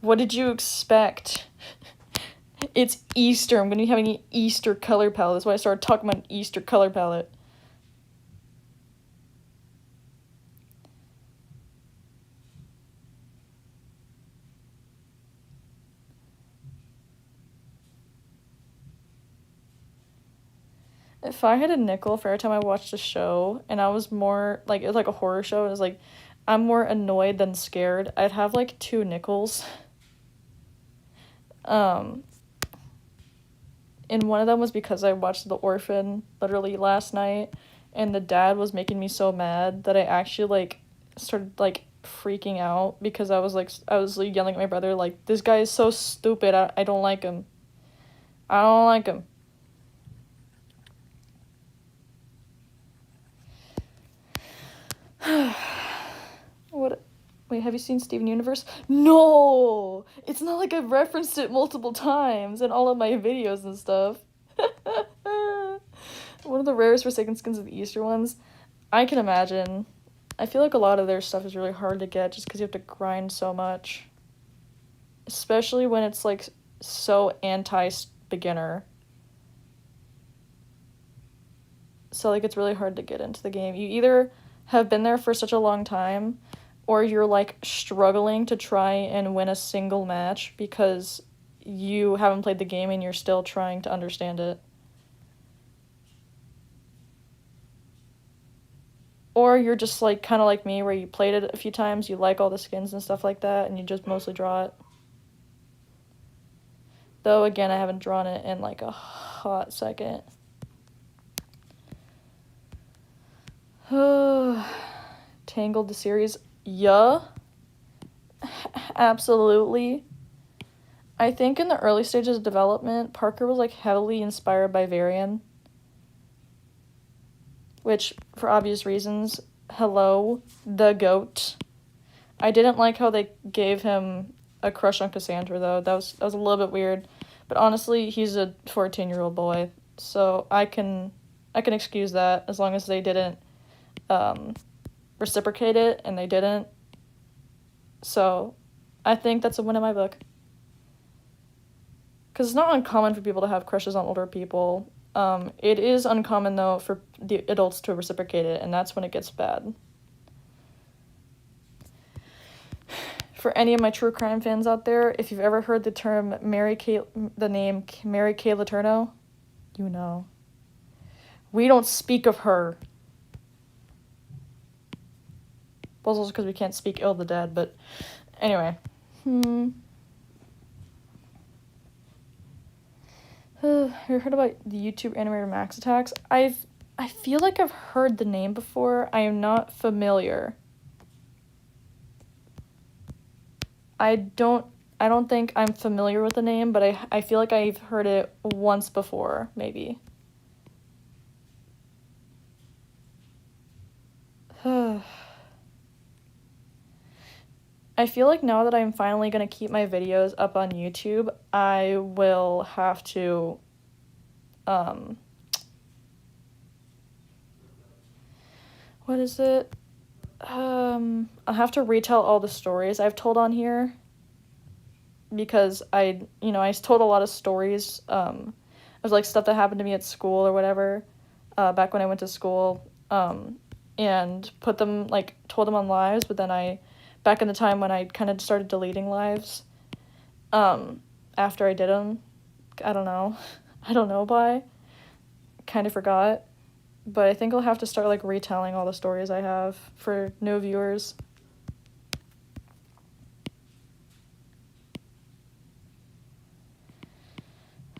What did you expect? It's Easter. I'm going to be having an Easter color palette. That's why I started talking about an Easter color palette. If I had a nickel for every time I watched a show and I was more, like, it was like a horror show, and it was like, I'm more annoyed than scared, I'd have, like, 2 nickels. And one of them was because I watched The Orphan literally last night, and the dad was making me so mad that I actually, like, started, like, freaking out because I was like, yelling at my brother, like, this guy is so stupid, I don't like him. I don't like him. What? Wait, have you seen Steven Universe? No! It's not like I've referenced it multiple times in all of my videos and stuff. One of the rarest Forsaken skins of the Easter ones. I can imagine. I feel like a lot of their stuff is really hard to get just because you have to grind so much. Especially when it's, like, so anti-beginner. So, like, it's really hard to get into the game. You either have been there for such a long time, or you're, like, struggling to try and win a single match because you haven't played the game and you're still trying to understand it. Or you're just, like, kind of like me, where you played it a few times, you like all the skins and stuff like that, and you just mostly draw it. Though, again, I haven't drawn it in, like, a hot second. Tangled the series. Yeah. Absolutely. I think in the early stages of development, Parker was, like, heavily inspired by Varian. Which, for obvious reasons, hello, the GOAT. I didn't like how they gave him a crush on Cassandra, though. That was a little bit weird. But honestly, he's a 14-year-old boy, so I can I can excuse that as long as they didn't reciprocate it, and they didn't. So I think that's a win in my book. Because it's not uncommon for people to have crushes on older people. It is uncommon, though, for the adults to reciprocate it, and that's when it gets bad. For any of my true crime fans out there, if you've ever heard the term the name Mary Kay Letourneau, you know. We don't speak of her. Well, it's also because we can't speak ill of the dead, but anyway. Have you heard about the YouTube animator Max Attacks? I feel like I've heard the name before. I am not familiar. I don't think I'm familiar with the name, but I feel like I've heard it once before, maybe. I feel like now that I'm finally going to keep my videos up on YouTube, I will have to, what is it? I'll have to retell all the stories I've told on here, because I told a lot of stories, of, like, stuff that happened to me at school or whatever, back when I went to school, and told them on lives, but then back in the time when I kind of started deleting lives, after I did them, I don't know why, kind of forgot, but I think I'll have to start, like, retelling all the stories I have for new viewers.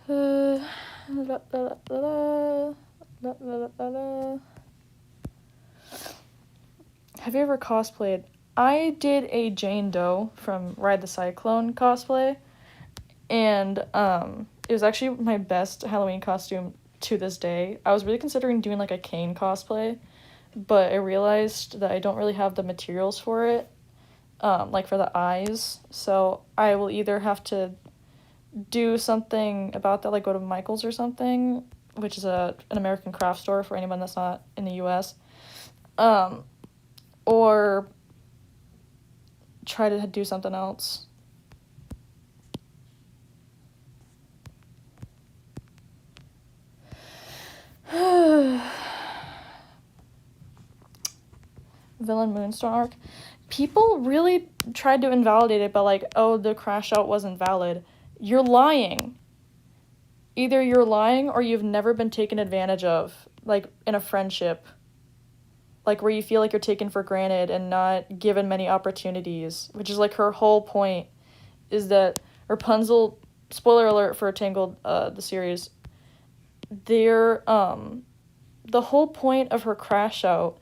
Have you ever cosplayed? I did a Jane Doe from Ride the Cyclone cosplay, and it was actually my best Halloween costume to this day. I was really considering doing, like, a Kane cosplay, but I realized that I don't really have the materials for it, like, for the eyes, so I will either have to do something about that, like go to Michael's or something, which is an American craft store for anyone that's not in the US, or try to do something else. Villain Moonstorm arc. People really tried to invalidate it by, like, oh, the crash out wasn't valid. You're lying. Either you're lying or you've never been taken advantage of, like, in a friendship. Like, where you feel like you're taken for granted and not given many opportunities. Which is, like, her whole point is that Rapunzel, spoiler alert for Tangled, the series, the whole point of her crash out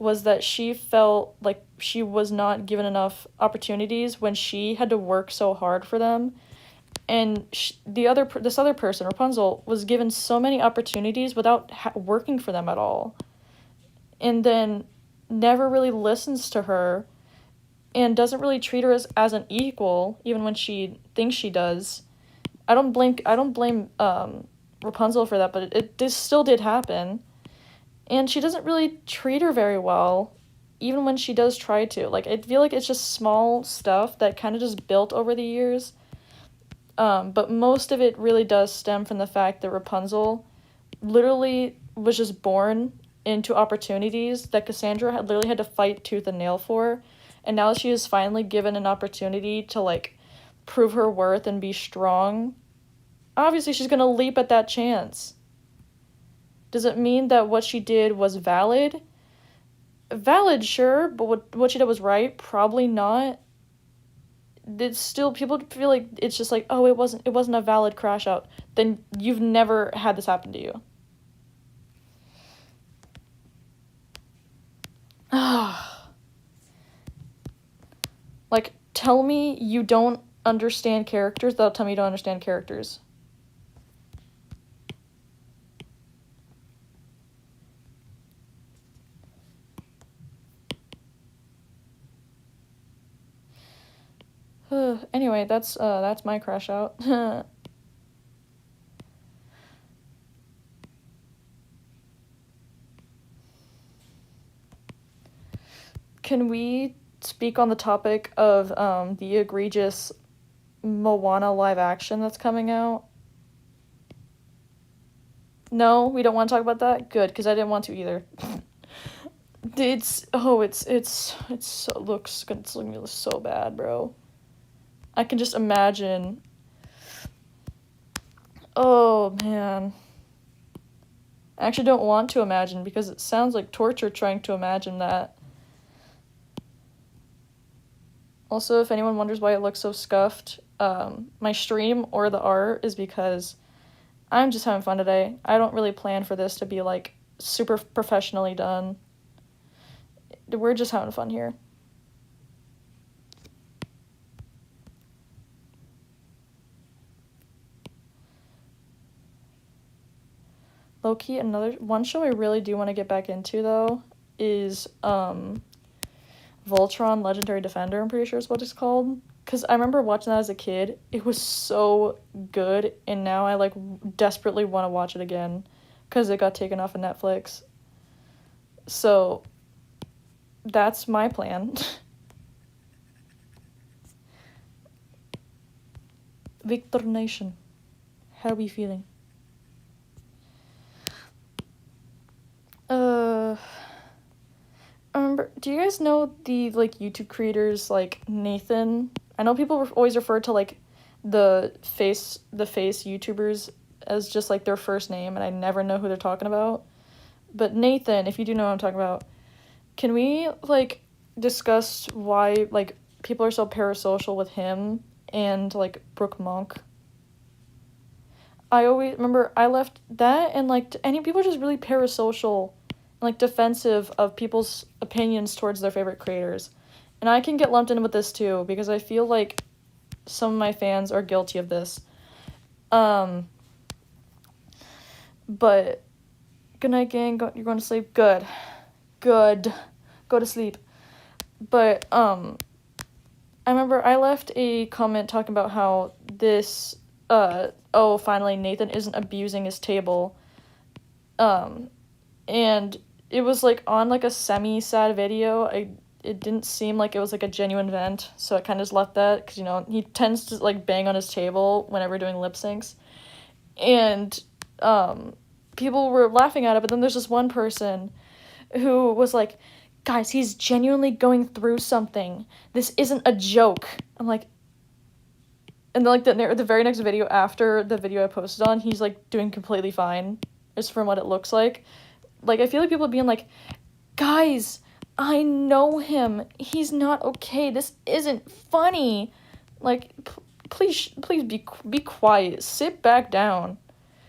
was that she felt like she was not given enough opportunities when she had to work so hard for them. And this other person, Rapunzel, was given so many opportunities without working for them at all. And then never really listens to her and doesn't really treat her as an equal, even when she thinks she does. I don't blame Rapunzel for that, but this still did happen. And she doesn't really treat her very well, even when she does try to. Like, I feel like it's just small stuff that kind of just built over the years. But most of it really does stem from the fact that Rapunzel literally was just born into opportunities that Cassandra literally had to fight tooth and nail for. And now she is finally given an opportunity to, like, prove her worth and be strong. Obviously, she's going to leap at that chance. Does it mean that what she did was valid? Valid, sure, but what she did was right? Probably not. It's still, people feel like it's just like, oh, it wasn't a valid crash out. Then you've never had this happen to you. Like, tell me you don't understand characters without telling me you don't understand characters. Anyway, that's my crash out. can we speak on the topic of the egregious Moana live action that's coming out? No, we don't want to talk about that? Good, because I didn't want to either. It's looking so bad, bro. I can just imagine. Oh, man. I actually don't want to imagine because it sounds like torture trying to imagine that. Also, if anyone wonders why it looks so scuffed, my stream or the art is because I'm just having fun today. I don't really plan for this to be, like, super professionally done. We're just having fun here. Low-key, another one show I really do want to get back into, though, is Voltron Legendary Defender, I'm pretty sure is what it's called. Because I remember watching that as a kid. It was so good, and now I, like, desperately want to watch it again because it got taken off of Netflix. So, that's my plan. Victor Nation, how are we feeling? Do you guys know the, like, YouTube creators, like, Nathan? I know people always refer to, like, the face YouTubers as just, like, their first name, and I never know who they're talking about. But Nathan, if you do know what I'm talking about, can we, like, discuss why, like, people are so parasocial with him and, like, Brooke Monk? I always remember I left that, and, like, any people are just really parasocial, like, defensive of people's opinions towards their favorite creators. And I can get lumped in with this too, because I feel like some of my fans are guilty of this. But good night, gang. You're going to sleep? Good. Go to sleep. But I remember I left a comment talking about how this finally Nathan isn't abusing his table. And it was, like, on, like, a semi-sad video. It didn't seem like it was, like, a genuine vent, so I kind of just left that, because, you know, he tends to, like, bang on his table whenever doing lip syncs. And, people were laughing at it, but then there's this one person who was like, guys, he's genuinely going through something. This isn't a joke. I'm like, and then, like, the very next video after the video I posted on, he's, like, doing completely fine, just from what it looks like. Like, I feel like people are being like, guys, I know him. He's not okay. This isn't funny. Like, please be quiet. Sit back down.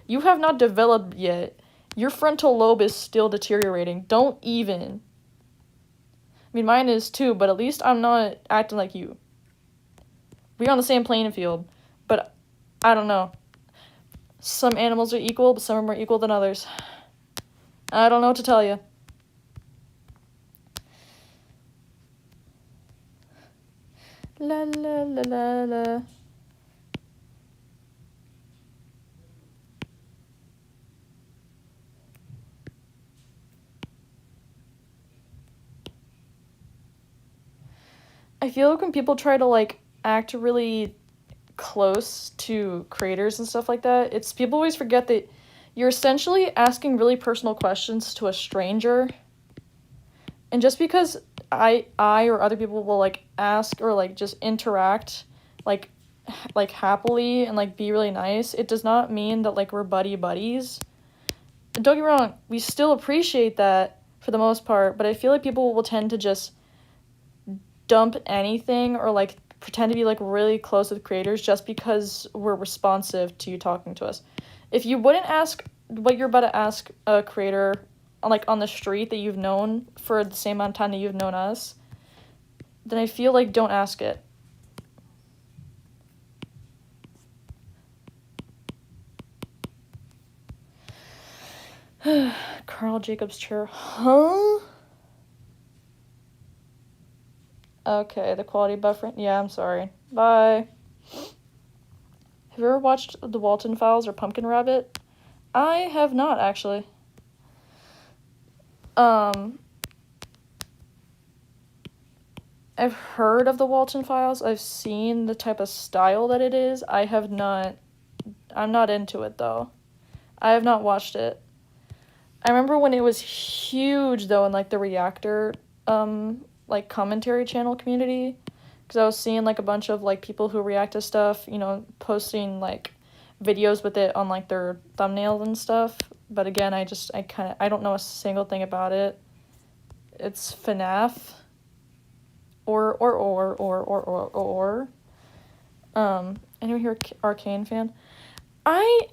You have not developed yet. Your frontal lobe is still deteriorating. Don't even. I mean, mine is too, but at least I'm not acting like you. We're on the same playing field, but I don't know. Some animals are equal, but some are more equal than others. I don't know what to tell you. La la la la la. I feel like when people try to, like, act really close to creators and stuff like that, it's people always forget that you're essentially asking really personal questions to a stranger. And just because I or other people will, like, ask or, like, just interact, like happily and, like, be really nice, it does not mean that, like, we're buddies. And don't get me wrong, we still appreciate that for the most part, but I feel like people will tend to just dump anything or, like, pretend to be, like, really close with creators just because we're responsive to you talking to us. If you wouldn't ask what you're about to ask a creator, like, on the street that you've known for the same amount of time that you've known us, then I feel like don't ask it. Carl Jacobs chair. Huh? Okay, the quality buffer. Yeah, I'm sorry. Bye. Have you ever watched The Walton Files or Pumpkin Rabbit? I have not, actually. I've heard of the Walton Files. I've seen the type of style that it is. I'm not into it, though. I have not watched it. I remember when it was huge, though, in, like, the Reactor, like, commentary channel community. Because I was seeing, like, a bunch of, like, people who react to stuff, you know, posting, like, videos with it on, like, their thumbnails and stuff. But again, I don't know a single thing about it. It's FNAF. Anyone here Arcane fan? I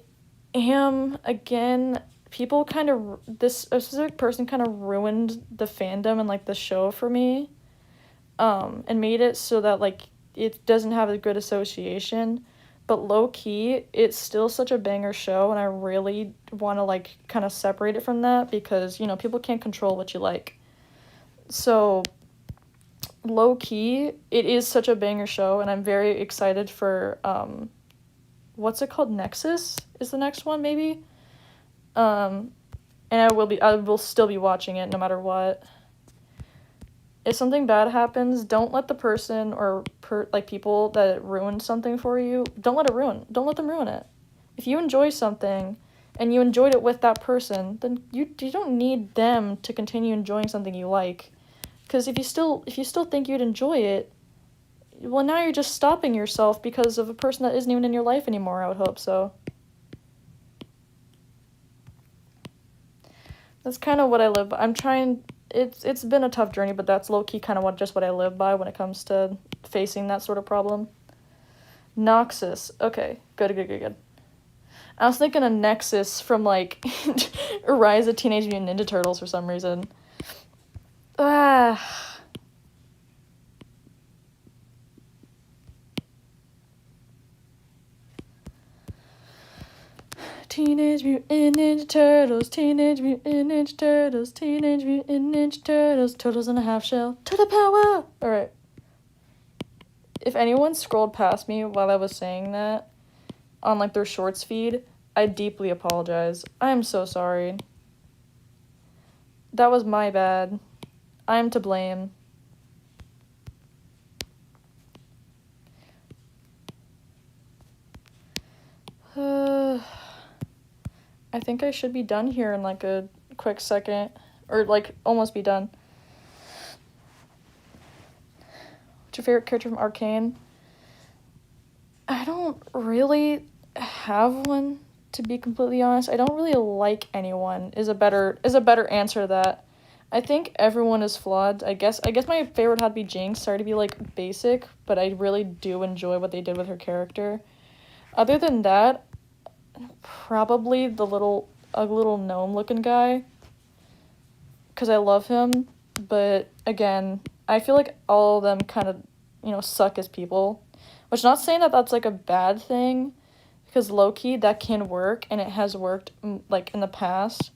am, again, a specific person kind of ruined the fandom and, like, the show for me, and made it so that, like, it doesn't have a good association, but low-key, it's still such a banger show, and I really want to, like, kind of separate it from that, because, you know, people can't control what you like. So, low-key, it is such a banger show, and I'm very excited for, what's it called? Nexus is the next one, maybe? And I will still be watching it no matter what. If something bad happens, don't let the person or people that ruined something for you, don't let them ruin it. If you enjoy something and you enjoyed it with that person, then you don't need them to continue enjoying something you like. Because if you still think you'd enjoy it, well, now you're just stopping yourself because of a person that isn't even in your life anymore, I would hope so. That's kind of what I live by. It's been a tough journey, but that's low-key kind of what I live by when it comes to facing that sort of problem. Noxus. Okay, good. I was thinking of Nexus from, like, Rise of Teenage Mutant Ninja Turtles for some reason. Teenage Mutant Ninja Turtles, Teenage Mutant Ninja Turtles, Teenage Mutant Ninja Turtles, Turtles in a Half Shell, to the power! Alright. If anyone scrolled past me while I was saying that on, like, their shorts feed, I deeply apologize. I am so sorry. That was my bad. I am to blame. I think I should be done here in, like, a quick second. Or, like, almost be done. What's your favorite character from Arcane? I don't really have one, to be completely honest. I don't really like anyone is a better answer to that. I think everyone is flawed. I guess my favorite had to be Jinx. Sorry to be, like, basic, but I really do enjoy what they did with her character. Other than that, probably a little gnome-looking guy, because I love him, but, again, I feel like all of them kind of, you know, suck as people, which not saying that that's, like, a bad thing, because low-key, that can work, and it has worked, like, in the past.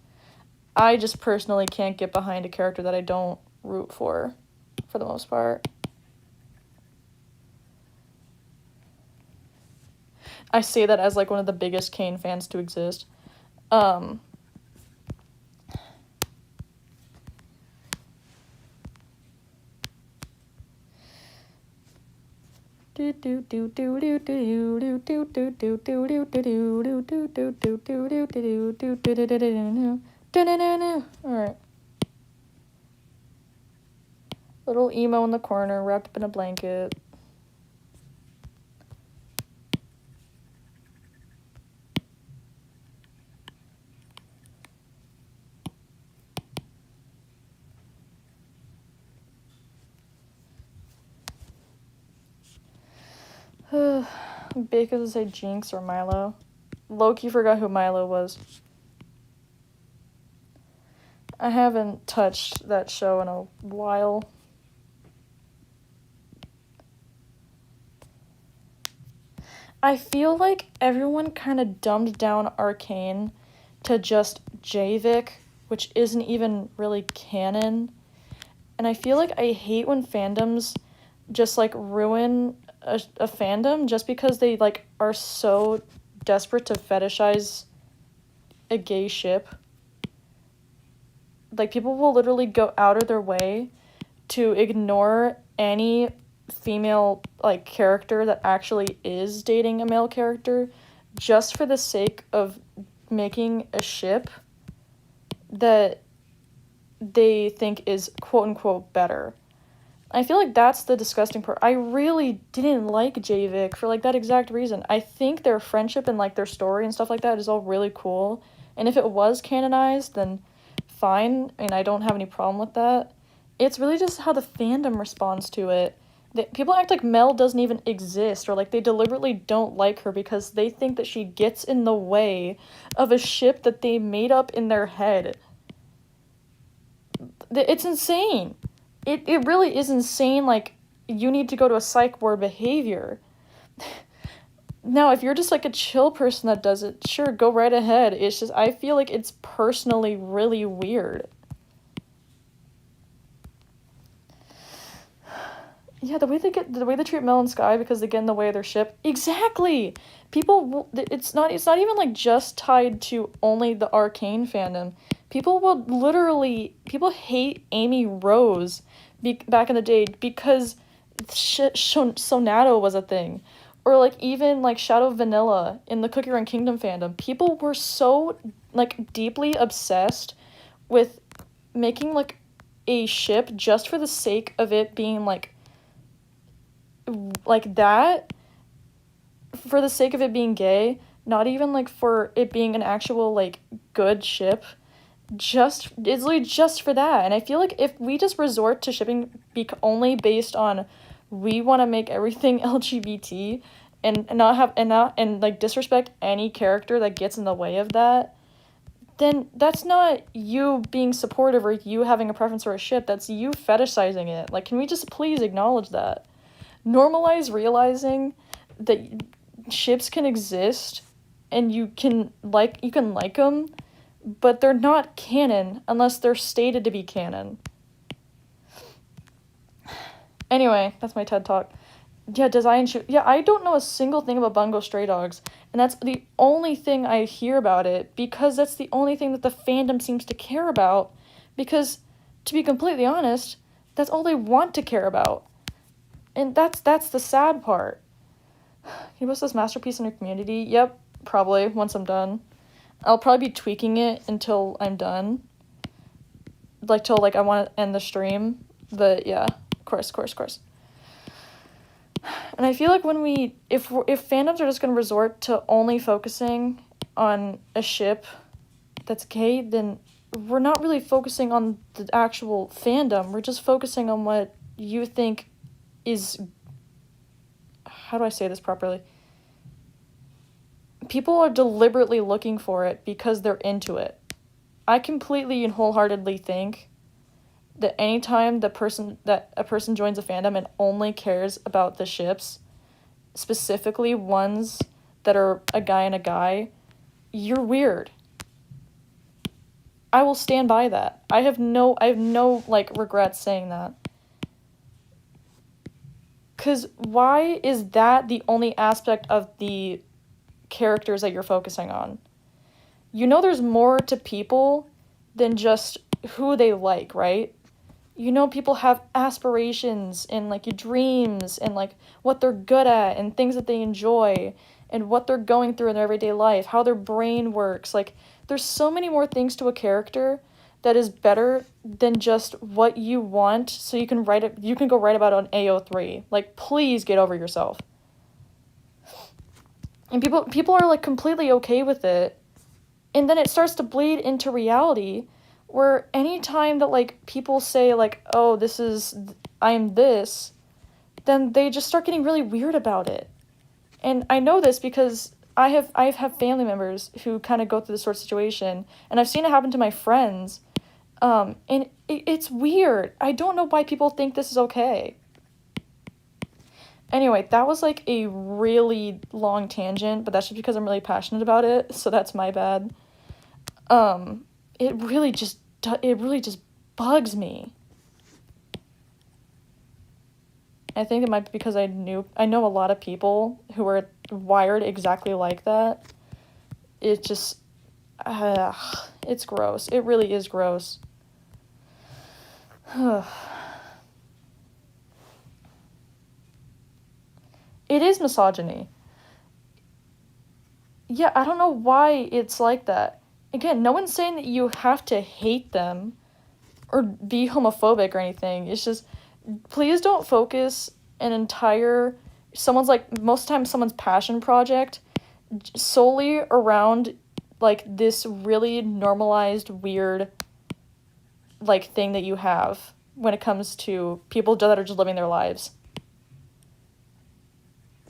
I just personally can't get behind a character that I don't root for the most part. I say that as, like, one of the biggest Kane fans to exist. Alright. Little emo in the corner, wrapped up in a blanket. Baker to say Jinx or Milo. Loki forgot who Milo was. I haven't touched that show in a while. I feel like everyone kind of dumbed down Arcane to just Javik, which isn't even really canon. And I feel like I hate when fandoms just, like, ruin a fandom just because they, like, are so desperate to fetishize a gay ship. Like, people will literally go out of their way to ignore any female, like, character that actually is dating a male character just for the sake of making a ship that they think is quote-unquote better. I feel like that's the disgusting part. I really didn't like Javik for, like, that exact reason. I think their friendship and, like, their story and stuff like that is all really cool. And if it was canonized, then fine. And I don't have any problem with that. It's really just how the fandom responds to it. People act like Mel doesn't even exist, or, like, they deliberately don't like her because they think that she gets in the way of a ship that they made up in their head. It's insane. It really is insane. Like, you need to go to a psych ward behavior. Now, if you're just, like, a chill person that does it, sure, go right ahead. It's just, I feel like it's personally really weird. Yeah, the way they treat Mel and Sky because they get in the way of their ship. Exactly! It's not even, like, just tied to only the Arcane fandom. People hate Amy Rose back in the day because Sonato was a thing. Or, like, even, like, Shadow Vanilla in the Cookie Run Kingdom fandom. People were so, like, deeply obsessed with making, like, a ship just for the sake of it being, like that, for the sake of it being gay, not even, like, for it being an actual, like, good ship. It's literally just for that. And I feel like if we just resort to shipping only based on we want to make everything LGBT and like disrespect any character that gets in the way of that, then that's not you being supportive or you having a preference for a ship. That's you fetishizing it. Like, can we just please acknowledge that? Normalize realizing that ships can exist and you can like them, but they're not canon unless they're stated to be canon. Anyway, that's my TED Talk. Yeah, design shoot. Yeah, I don't know a single thing about Bungo Stray Dogs, and that's the only thing I hear about it, because that's the only thing that the fandom seems to care about, because, to be completely honest, that's all they want to care about. And that's the sad part. Can you post this masterpiece in your community? Yep, probably, once I'm done. I'll probably be tweaking it until I'm done. Like, till, like, I want to end the stream. But, yeah, of course. And I feel like if fandoms are just going to resort to only focusing on a ship that's gay, then we're not really focusing on the actual fandom. We're just focusing on what you think is... How do I say this properly? People are deliberately looking for it because they're into it. I completely and wholeheartedly think that anytime a person joins a fandom and only cares about the ships, specifically ones that are a guy and a guy, you're weird. I will stand by that. I have no like regrets saying that. 'Cause why is that the only aspect of the characters that you're focusing on? You know there's more to people than just who they like, right? You know people have aspirations and, like, dreams and, like, what they're good at and things that they enjoy and what they're going through in their everyday life, how their brain works. Like, there's so many more things to a character that is better than just what you want, so you can go write about it on AO3. Like, please get over yourself. And people are, like, completely okay with it. And then it starts to bleed into reality, where anytime that, like, people say, like, oh, I'm this, then they just start getting really weird about it. And I know this because I have family members who kind of go through this sort of situation, and I've seen it happen to my friends, and it's weird. I don't know why people think this is okay. Anyway, that was, like, a really long tangent, but that's just because I'm really passionate about it, so that's my bad. It really just bugs me. I think it might be because I know a lot of people who are wired exactly like that. It just, it's gross. It really is gross. it is misogyny. Yeah, I don't know why it's like that. Again, no one's saying that you have to hate them or be homophobic or anything. It's just, please don't focus an entire, most times someone's passion project solely around, like, this really normalized, weird, like, thing that you have when it comes to people that are just living their lives.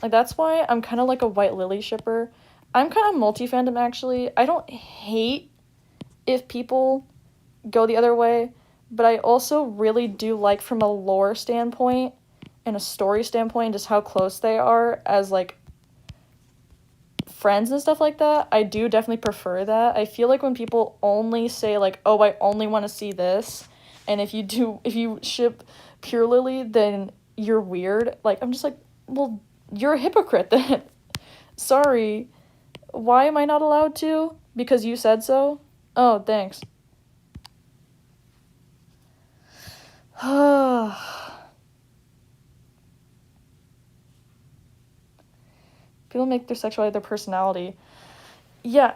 Like, that's why I'm kind of like a White Lily shipper. I'm kind of multi-fandom, actually. I don't hate if people go the other way, but I also really do like, from a lore standpoint and a story standpoint, just how close they are as, like, friends and stuff like that. I do definitely prefer that. I feel like when people only say, like, oh, I only want to see this, and if you ship Pure Lily, then you're weird. Like, I'm just like, well, you're a hypocrite then. Sorry. Why am I not allowed to? Because you said so? Oh, thanks. People make their sexuality their personality. Yeah,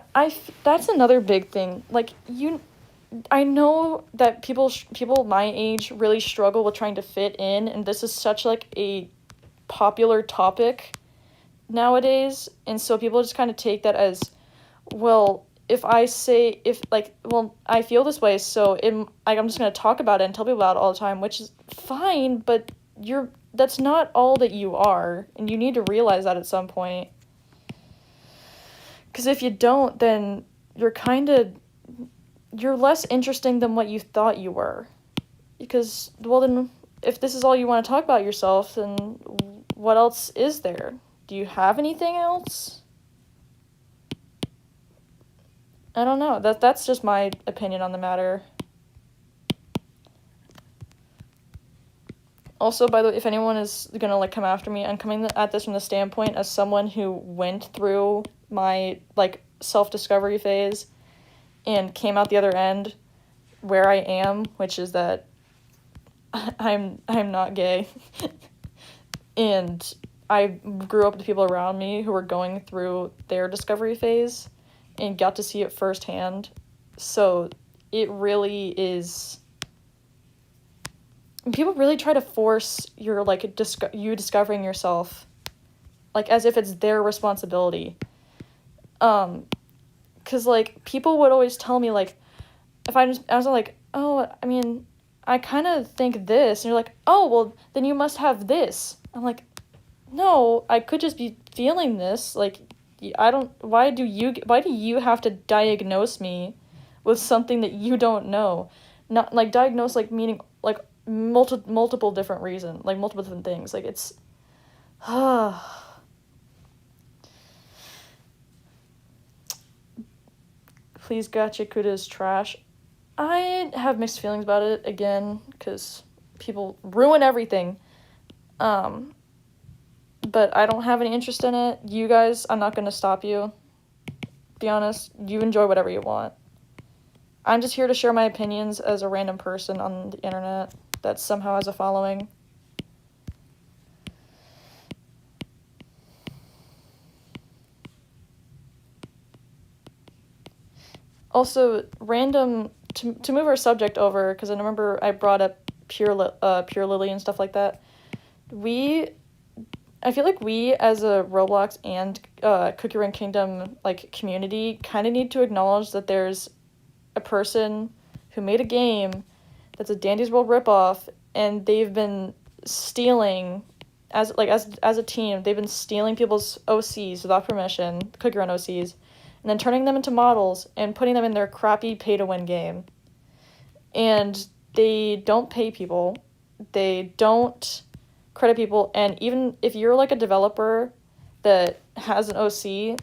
that's another big thing. Like, I know that people my age really struggle with trying to fit in, and this is such, like, a popular topic nowadays, and so people just kind of take that as, well, I feel this way, so I'm just going to talk about it and tell people about it all the time, which is fine, but that's not all that you are, and you need to realize that at some point. Because if you don't, then you're less interesting than what you thought you were. Because, well, then, if this is all you want to talk about yourself, then what else is there? Do you have anything else? I don't know. That's just my opinion on the matter. Also, by the way, if anyone is gonna, like, come after me, I'm coming at this from the standpoint as someone who went through my, like, self-discovery phase and came out the other end where I am, which is that I'm not gay. And I grew up with people around me who were going through their discovery phase and got to see it firsthand. So it really is... People really try to force your, like, you discovering yourself, like, as if it's their responsibility. 'Cause, like, people would always tell me, like, I was like, oh, I mean, I kind of think this, and you're like, oh, well, then you must have this. I'm like, no, I could just be feeling this. Like, why do you have to diagnose me with something that you don't know? Not, like, diagnose, like, meaning, like, multiple different reasons, like, multiple different things. Like, it's, Please Gotcha Kuda is trash. I have mixed feelings about it, again, because people ruin everything. But I don't have any interest in it. You guys, I'm not going to stop you. Be honest, you enjoy whatever you want. I'm just here to share my opinions as a random person on the internet that somehow has a following. Also, to move our subject over, because I remember I brought up Pure Lily and stuff like that. I feel like we, as a Roblox and Cookie Run Kingdom, like, community, kind of need to acknowledge that there's a person who made a game that's a Dandy's World ripoff, and they've been stealing, as a team, they've been stealing people's OCs without permission, Cookie Run OCs, and then turning them into models and putting them in their crappy pay-to-win game. And they don't pay people. They don't credit people. And even if you're, like, a developer that has an OC,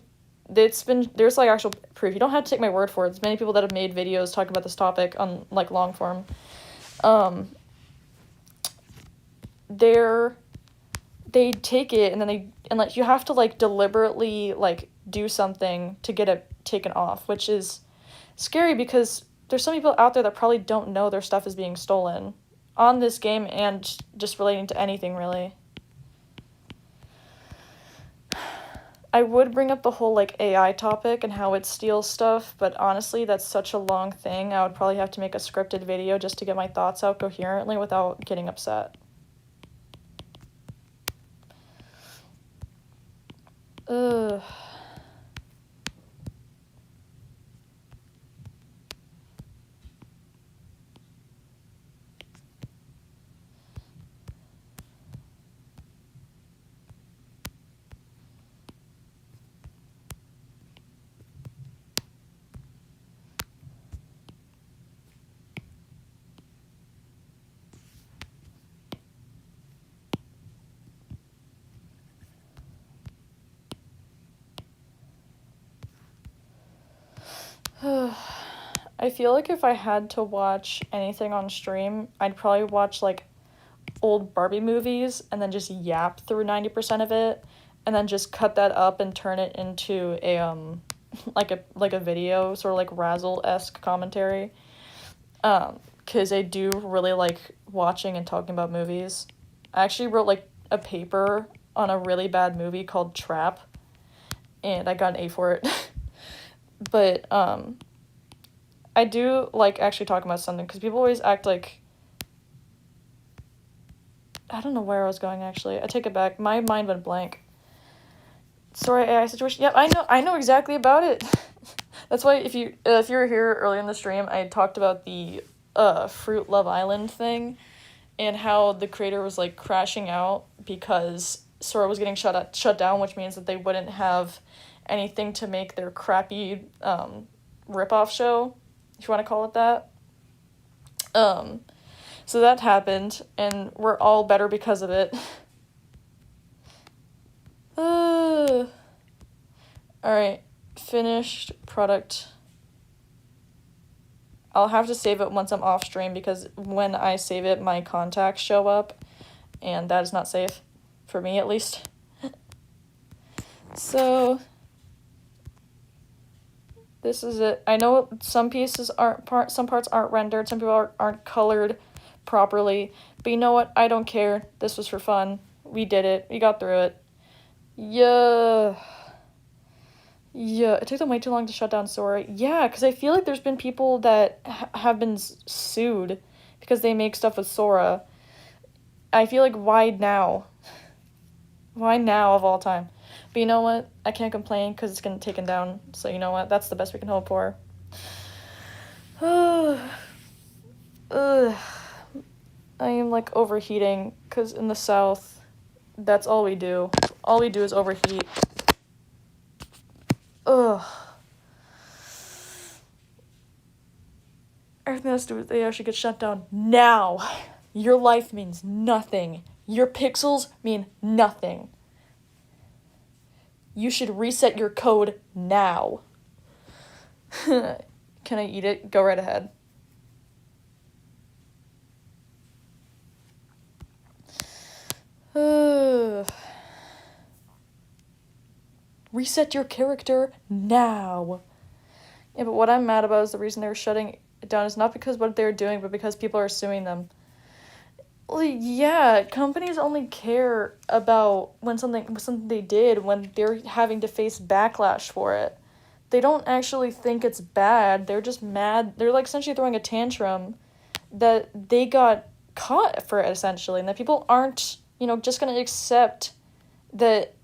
there's, like, actual proof. You don't have to take my word for it. There's many people that have made videos talking about this topic on, like, long form. They take it, and then like, you have to, like, deliberately, like, do something to get it taken off, which is scary because there's some people out there that probably don't know their stuff is being stolen on this game and just relating to anything, really. I would bring up the whole, like, AI topic and how it steals stuff, but honestly, that's such a long thing. I would probably have to make a scripted video just to get my thoughts out coherently without getting upset. Ugh. I feel like if I had to watch anything on stream, I'd probably watch, like, old Barbie movies and then just yap through 90% of it and then just cut that up and turn it into a like a video, sort of like Razzle-esque commentary. 'Cause I do really like watching and talking about movies. I actually wrote, like, a paper on a really bad movie called Trap, and I got an A for it. But I do like actually talking about something, because people always act like, I don't know where I was going, actually. I take it back. My mind went blank. Sorry, AI situation. Yep, I know exactly about it. That's why if you were here earlier in the stream, I talked about the Fruit Love Island thing and how the creator was, like, crashing out because Sora was getting shut down, which means that they wouldn't have anything to make their crappy ripoff show, if you want to call it that. So that happened, and we're all better because of it. Alright, finished product. I'll have to save it once I'm off stream, because when I save it, my contacts show up, and that is not safe. For me, at least. So, this is it. I know some pieces some parts aren't rendered, some people aren't colored properly, but you know what? I don't care. This was for fun. We did it. We got through it. Yeah, it took them way too long to shut down Sora. Yeah, because I feel like there's been people that have been sued because they make stuff with Sora. I feel like, why now? Why now of all time? But you know what? I can't complain because it's getting taken down. So you know what? That's the best we can hope for. I am, like, overheating because in the South, that's all we do. All we do is overheat. Ugh. Everything has to do with AI should get shut down now. Your life means nothing. Your pixels mean nothing. You should reset your code now. Can I eat it? Go right ahead. Reset your character now. Yeah, but what I'm mad about is the reason they're shutting it down is not because what they're doing, but because people are suing them. Well, yeah, companies only care about when something they did when they're having to face backlash for it. They don't actually think it's bad. They're just mad. They're, like, essentially throwing a tantrum that they got caught for it, essentially, and that people aren't, just going to accept that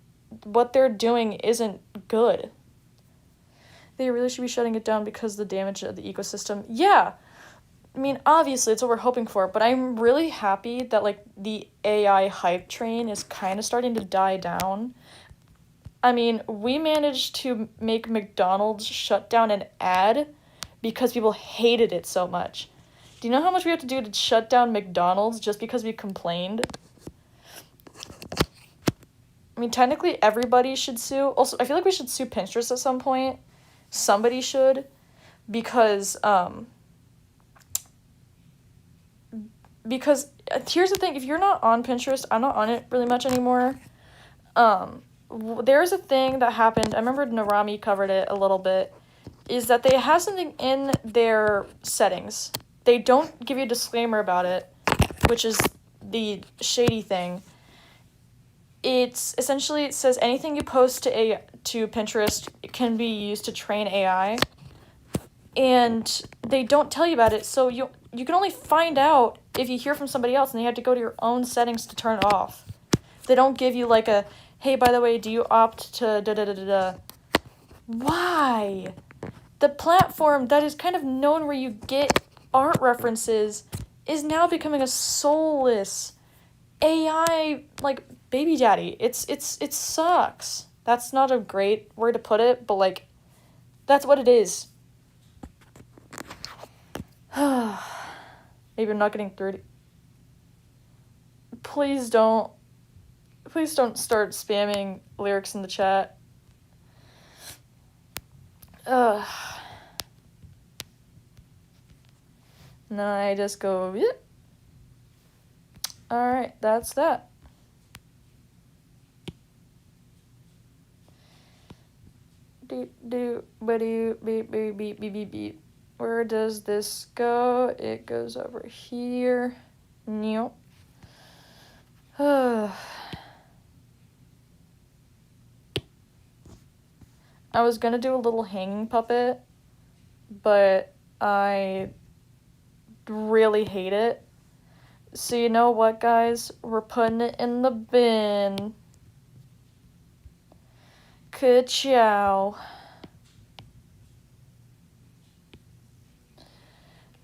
what they're doing isn't good. They really should be shutting it down because of the damage of the ecosystem. Yeah, I mean, obviously, it's what we're hoping for, but I'm really happy that, like, the AI hype train is kind of starting to die down. I mean, we managed to make McDonald's shut down an ad because people hated it so much. Do you know how much we have to do to shut down McDonald's just because we complained? I mean, technically, everybody should sue. Also, I feel like we should sue Pinterest at some point. Somebody should, because here's the thing, if you're not on Pinterest, I'm not on it really much anymore. There's a thing that happened, I remember Narami covered it a little bit, is that they have something in their settings. They don't give you a disclaimer about it, which is the shady thing. it's essentially, it says anything you post to Pinterest can be used to train AI, and they don't tell you about it, so you can only find out if you hear from somebody else, and you have to go to your own settings to turn it off. They don't give you like a, hey, by the way, do you opt to da-da-da-da-da? Why? The platform that is kind of known where you get art references is now becoming a soulless AI, like, baby daddy. It sucks. That's not a great word to put it, but, like, that's what it is. Maybe I'm not getting through it. Please don't start spamming lyrics in the chat. Ugh. And then I just go, yeah. Alright, that's that. Beep. Where does this go? It goes over here. Nope. I was gonna do a little hanging puppet, but I really hate it. So you know what, guys? We're putting it in the bin. Ka-chow.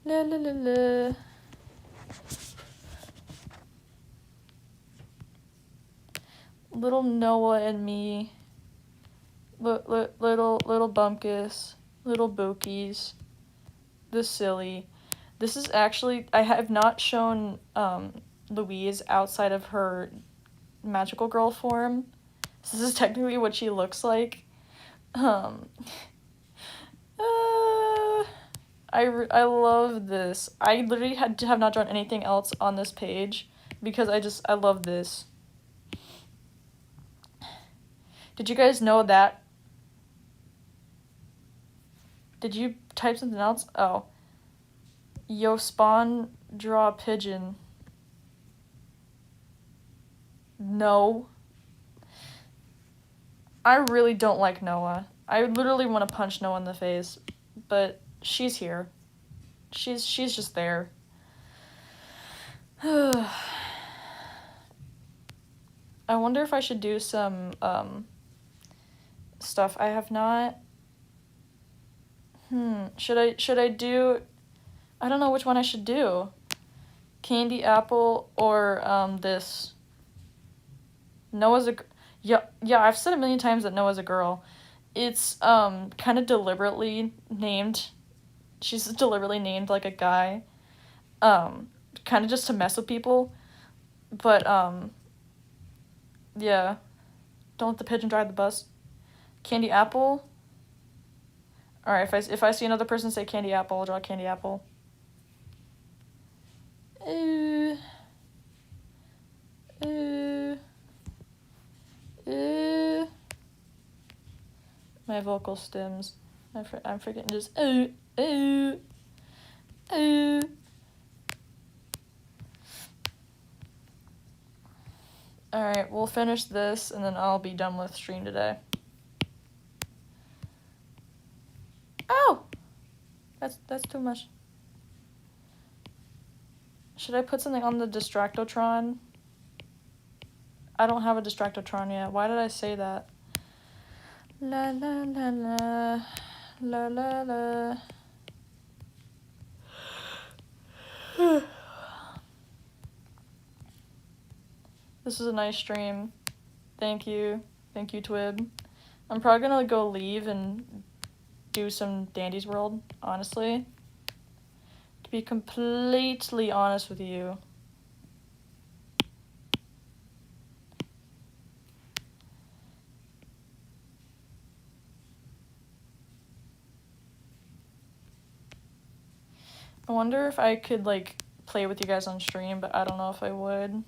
La la la la. Little Noah and me. Little Bumpkus. Little Bokies. The silly. This is actually, I have not shown Louise outside of her magical girl form. This is technically what she looks like. I love this. I literally have not drawn anything else on this page because I love this. Did you guys know that? Did you type something else? Oh. Yo, spawn, draw a pigeon. No. I really don't like Noah. I literally want to punch Noah in the face, but she's here. She's just there. I wonder if I should do some stuff. I have not. Should I do? I don't know which one I should do. Candy apple or this. Noah's a. Yeah, I've said a million times that Noah's a girl. It's kind of deliberately named. She's deliberately named like a guy. Kind of just to mess with people. But yeah. Don't let the pigeon drive the bus. Candy apple. Alright, if I see another person say candy apple, I'll draw candy apple. My vocal stems. I'm forgetting just Alright, we'll finish this and then I'll be done with stream today. Oh! That's too much. Should I put something on the Distractotron? I don't have a Distractotron yet. Why did I say that? La la la la. La la la. This is a nice stream. Thank you. Thank you, Twib. I'm probably gonna go leave and do some Dandy's World, honestly. To be completely honest with you. I wonder if I could, like, play with you guys on stream, but I don't know if I would.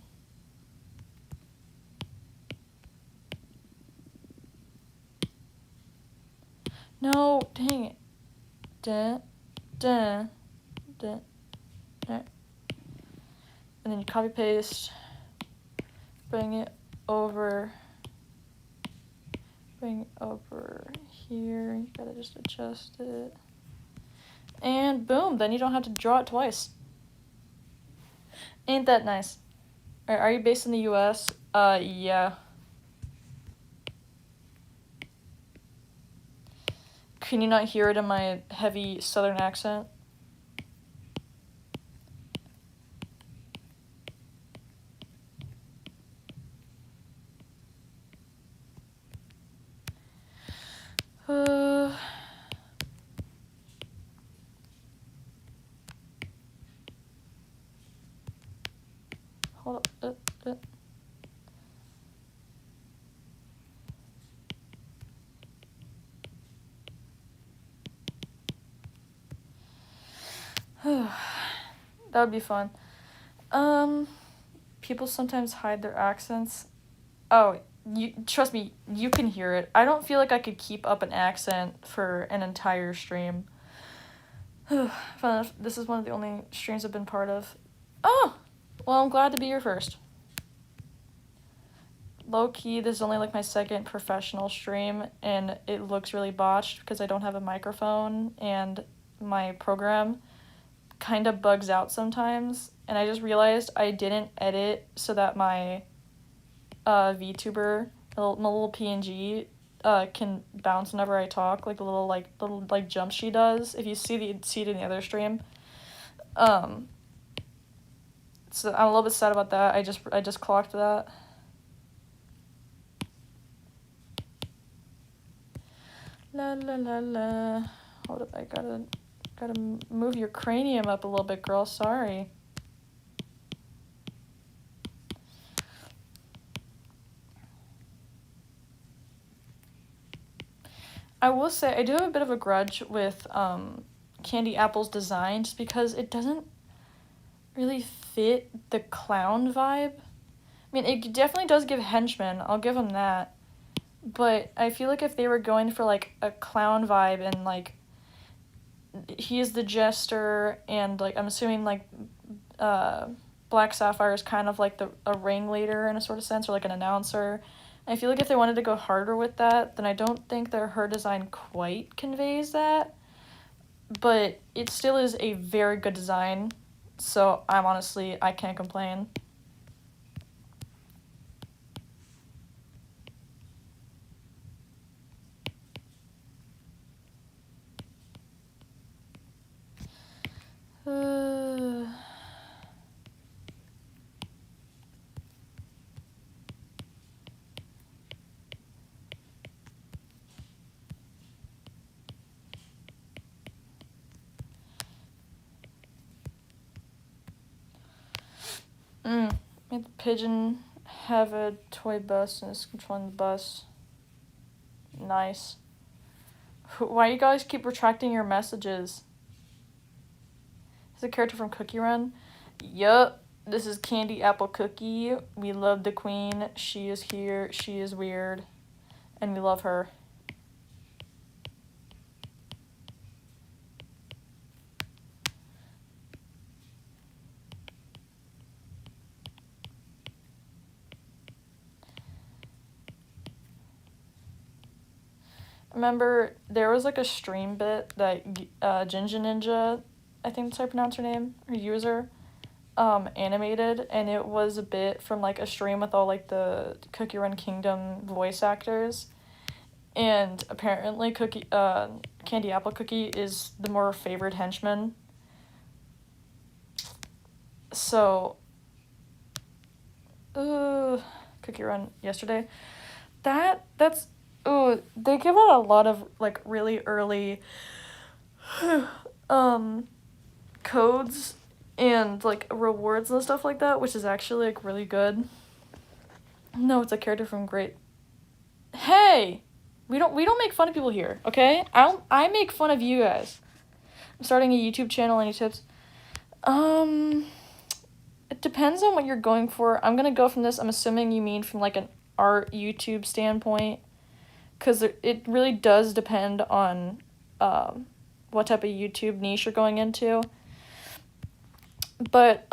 No, dang it. And then you copy paste, bring it over here. You gotta just adjust it. And boom, then you don't have to draw it twice. Ain't that nice? Alright, are you based in the US? Yeah. Can you not hear it in my heavy southern accent? Hold up. That would be fun. People sometimes hide their accents. Oh, you trust me, you can hear it. I don't feel like I could keep up an accent for an entire stream. Fun enough, this is one of the only streams I've been part of. Oh! Well, I'm glad to be your first. Low-key, this is only like my second professional stream, and it looks really botched because I don't have a microphone, and my program kind of bugs out sometimes, and I just realized I didn't edit so that my VTuber, my little PNG, can bounce whenever I talk, like the little jump she does. If you see it in the other stream. So I'm a little bit sad about that. I just clocked that. La la la la. Hold up, I gotta move your cranium up a little bit, girl. Sorry. I will say I do have a bit of a grudge with Candy Apple's design just because it doesn't really fit the clown vibe. I mean, it definitely does give henchmen. I'll give them that. But I feel like if they were going for like a clown vibe and like he is the jester and like I'm assuming like Black Sapphire is kind of like a ringleader in a sort of sense or like an announcer. I feel like if they wanted to go harder with that, then I don't think her design quite conveys that. But it still is a very good design, so I can't complain. Made the pigeon have a toy bus and is controlling the bus. Nice. Why you guys keep retracting your messages? Is a character from Cookie Run? Yup. This is Candy Apple Cookie. We love the queen. She is here. She is weird. And we love her. Remember, there was like a stream bit that Ginger Ninja, I think that's how I pronounce her name, her user, animated, and it was a bit from like a stream with all like the Cookie Run Kingdom voice actors, and apparently Candy Apple Cookie is the more favored henchman. So, Cookie Run yesterday, that's. Oh, they give out a lot of, like, really early, codes and, like, rewards and stuff like that, which is actually, like, really good. No, it's a character from Great... Hey! We don't make fun of people here, okay? I make fun of you guys. I'm starting a YouTube channel. Any tips? It depends on what you're going for. I'm gonna go from this, I'm assuming you mean from, like, an art YouTube standpoint. Because it really does depend on what type of YouTube niche you're going into. But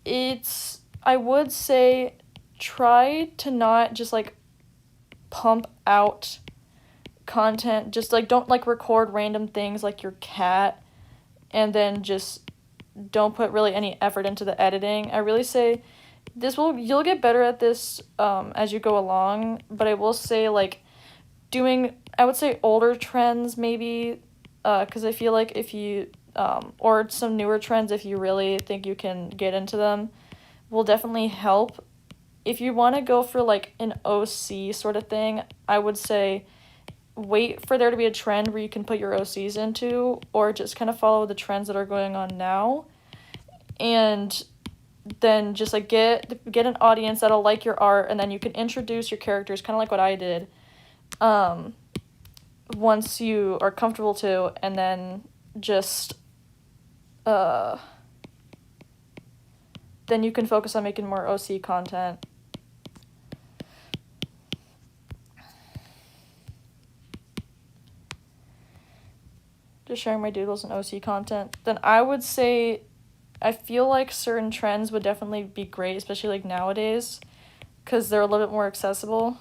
it's I would say try to not just, like, pump out content. Just, like, don't, like, record random things like your cat and then just don't put really any effort into the editing. I really say you'll get better at this as you go along, but I will say, like, I would say older trends maybe, because I feel like if you, or some newer trends if you really think you can get into them, will definitely help. If you want to go for, like, an OC sort of thing, I would say wait for there to be a trend where you can put your OCs into, or just kind of follow the trends that are going on now, and then just, like, get an audience that'll like your art, and then you can introduce your characters, kind of like what I did, once you are comfortable to, and then just, then you can focus on making more OC content. Just sharing my doodles and OC content. Then I would say, I feel like certain trends would definitely be great, especially, like, nowadays, because they're a little bit more accessible.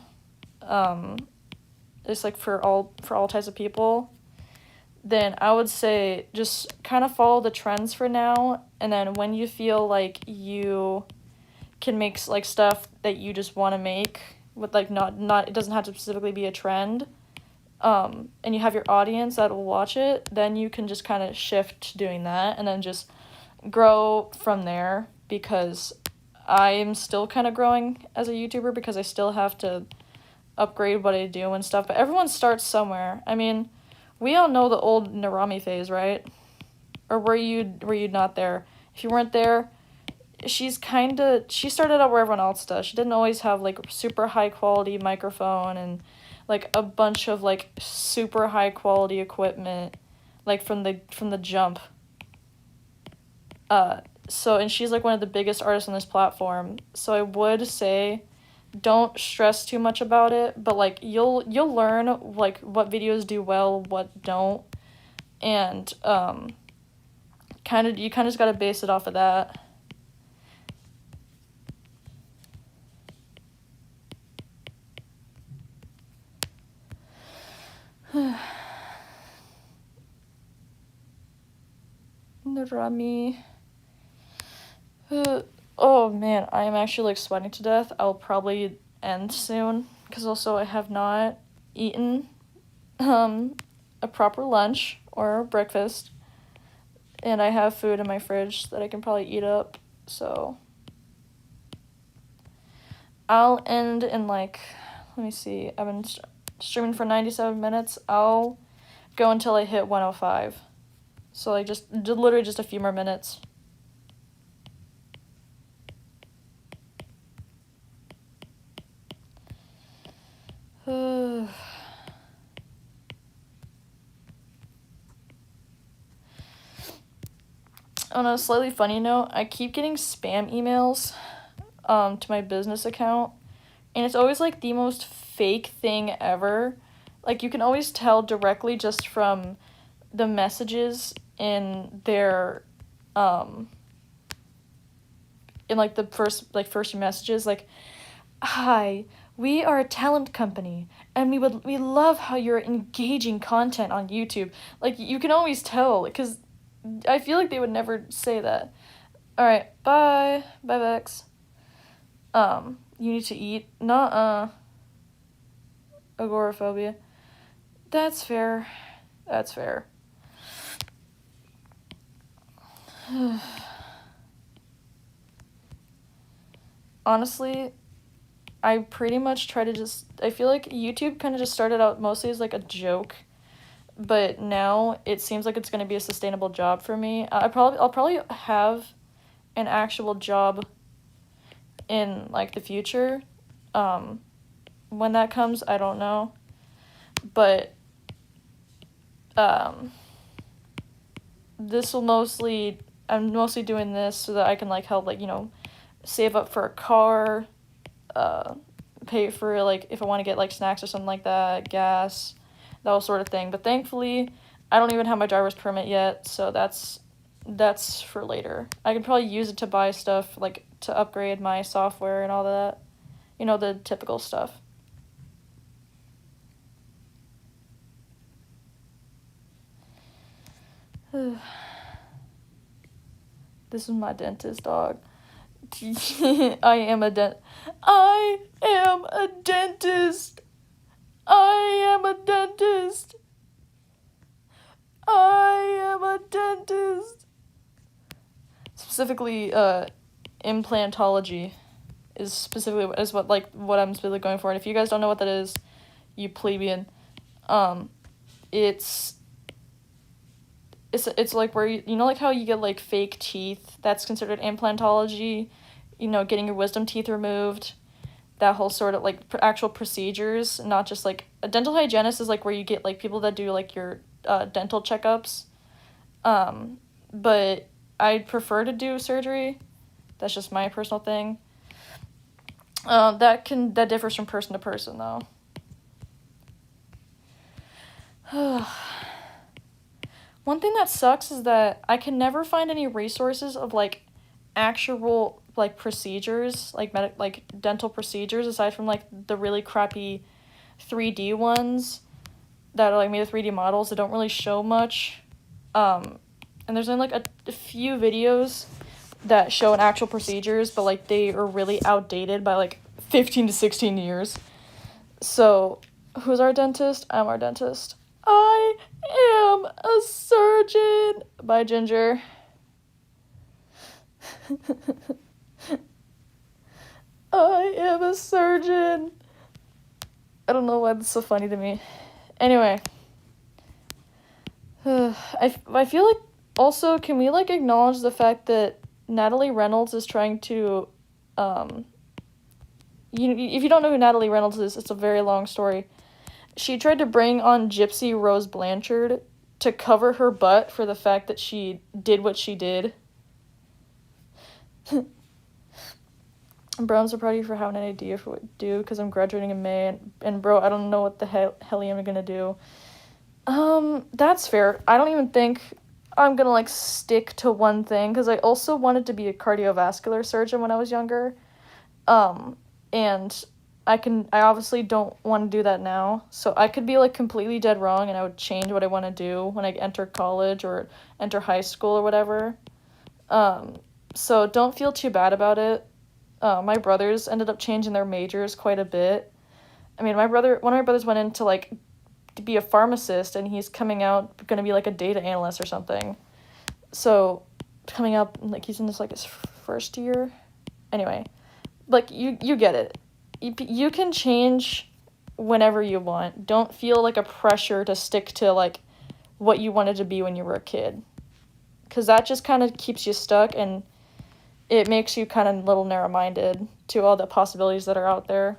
It's, like, for all types of people. Then I would say just kind of follow the trends for now, and then when you feel like you can make, like, stuff that you just want to make with, like, not it doesn't have to specifically be a trend, and you have your audience that will watch it, then you can just kind of shift to doing that, and then just grow from there, because I am still kind of growing as a YouTuber, because I still have to upgrade what I do and stuff, but everyone starts somewhere. I mean, we all know the old Narami phase, right? Or were you not there? If you weren't there, she started out where everyone else does. She didn't always have, like, super high quality microphone and, like, a bunch of, like, super high quality equipment, like, from the jump. And she's, like, one of the biggest artists on this platform. So I would say don't stress too much about it, but, like, you'll learn, like, what videos do well, what don't, and you kind of just got to base it off of that. Narami. Oh man, I am actually, like, sweating to death. I'll probably end soon, because also I have not eaten a proper lunch or breakfast, and I have food in my fridge that I can probably eat up, so I'll end in, like, let me see, I've been streaming for 97 minutes. I'll go until I hit 105, so, like, just literally just a few more minutes. On a slightly funny note, I keep getting spam emails to my business account, and it's always, like, the most fake thing ever. Like, you can always tell directly just from the messages in their in, like, the first messages, like, "Hi, we are a talent company, and we love how you're engaging content on YouTube." Like, you can always tell, because I feel like they would never say that. Alright, bye. Bye, Vex. You need to eat. Nuh-uh. Agoraphobia. That's fair. That's fair. Honestly, I pretty much try to I feel like YouTube kind of just started out mostly as, like, a joke, but now it seems like it's going to be a sustainable job for me. I'll probably have an actual job in, like, the future. When that comes, I don't know, but I'm mostly doing this so that I can, like, help, like, you know, save up for a car, pay for, like, if I want to get, like, snacks or something like that, gas, that sort of thing. But thankfully, I don't even have my driver's permit yet, so that's that's for later. I could probably use it to buy stuff, like, to upgrade my software and all that. You know, the typical stuff. This is my dentist, dog. I am a dentist. I am a dentist. I am a dentist. I am a dentist. Specifically, implantology is what I'm specifically going for. And if you guys don't know what that is, you plebeian. It's like where you know, like how you get like fake teeth. That's considered implantology. You know, getting your wisdom teeth removed. That whole sort of like actual procedures, not just like a dental hygienist is like where you get like people that do like your dental checkups. But I'd prefer to do surgery. That's just my personal thing. That differs from person to person though. One thing that sucks is that I can never find any resources of like actual like procedures, like dental procedures, aside from like the really crappy 3D ones that are like made of 3D models that don't really show much. And there's only like a few videos that show an actual procedures, but like they are really outdated by like 15 to 16 years. So, who's our dentist? I'm our dentist. I am a surgeon. Bye, Ginger. I am a surgeon. I don't know why that's so funny to me. Anyway. I feel like also, can we like acknowledge the fact that Natalie Reynolds is trying to if you don't know who Natalie Reynolds is, it's a very long story. She tried to bring on Gypsy Rose Blanchard to cover her butt for the fact that she did what she did. Bro, I'm so proud of you for having an idea for what to do, because I'm graduating in May, and bro, I don't know what the hell I'm gonna do. That's fair. I don't even think I'm gonna, like, stick to one thing, because I also wanted to be a cardiovascular surgeon when I was younger, and I obviously don't want to do that now, so I could be, like, completely dead wrong, and I would change what I want to do when I enter college or enter high school or whatever, so don't feel too bad about it. My brothers ended up changing their majors quite a bit. I mean, one of my brothers went into, like, to be a pharmacist, and he's coming out going to be, like, a data analyst or something. So, coming up, like, he's in this, like, his first year. Anyway, like, you get it. You can change whenever you want. Don't feel, like, a pressure to stick to, like, what you wanted to be when you were a kid. Because that just kind of keeps you stuck, and it makes you kind of a little narrow-minded to all the possibilities that are out there.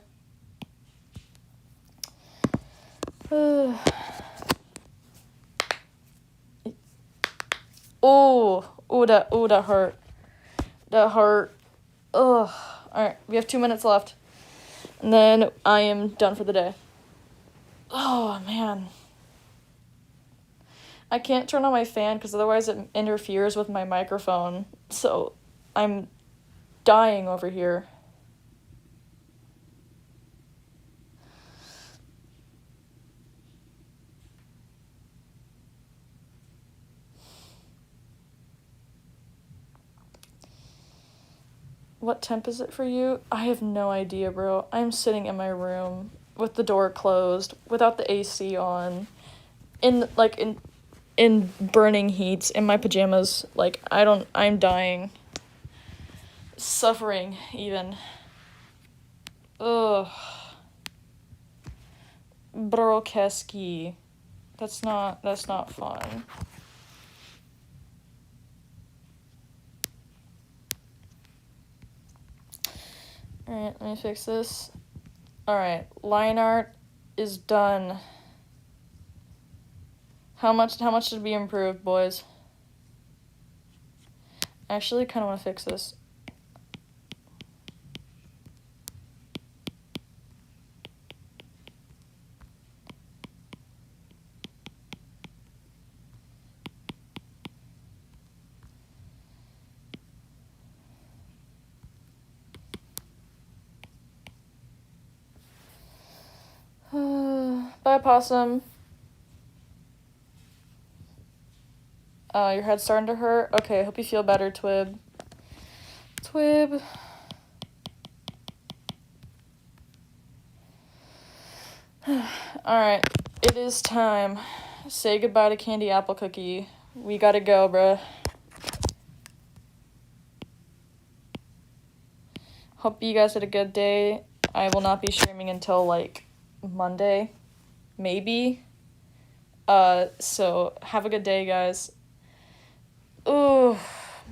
That hurt. That hurt. Ugh. Alright, we have 2 minutes left. And then I am done for the day. Oh, man. I can't turn on my fan because otherwise it interferes with my microphone. So, I'm dying over here. What temp is it for you? I have no idea, bro. I'm sitting in my room with the door closed, without the AC on, in burning heat, in my pajamas. Like, I'm dying. Suffering, even. Ugh. Brokeski. That's not fun. Alright, let me fix this. Alright, line art is done. How much did we improve, boys? I actually kind of want to fix this. Bye, Possum. Your head's starting to hurt? Okay, I hope you feel better, Twib. Twib. Alright, it is time. Say goodbye to Candy Apple Cookie. We gotta go, bruh. Hope you guys had a good day. I will not be streaming until, like, Monday. Maybe. So, have a good day, guys. Oh,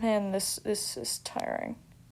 man, this is tiring.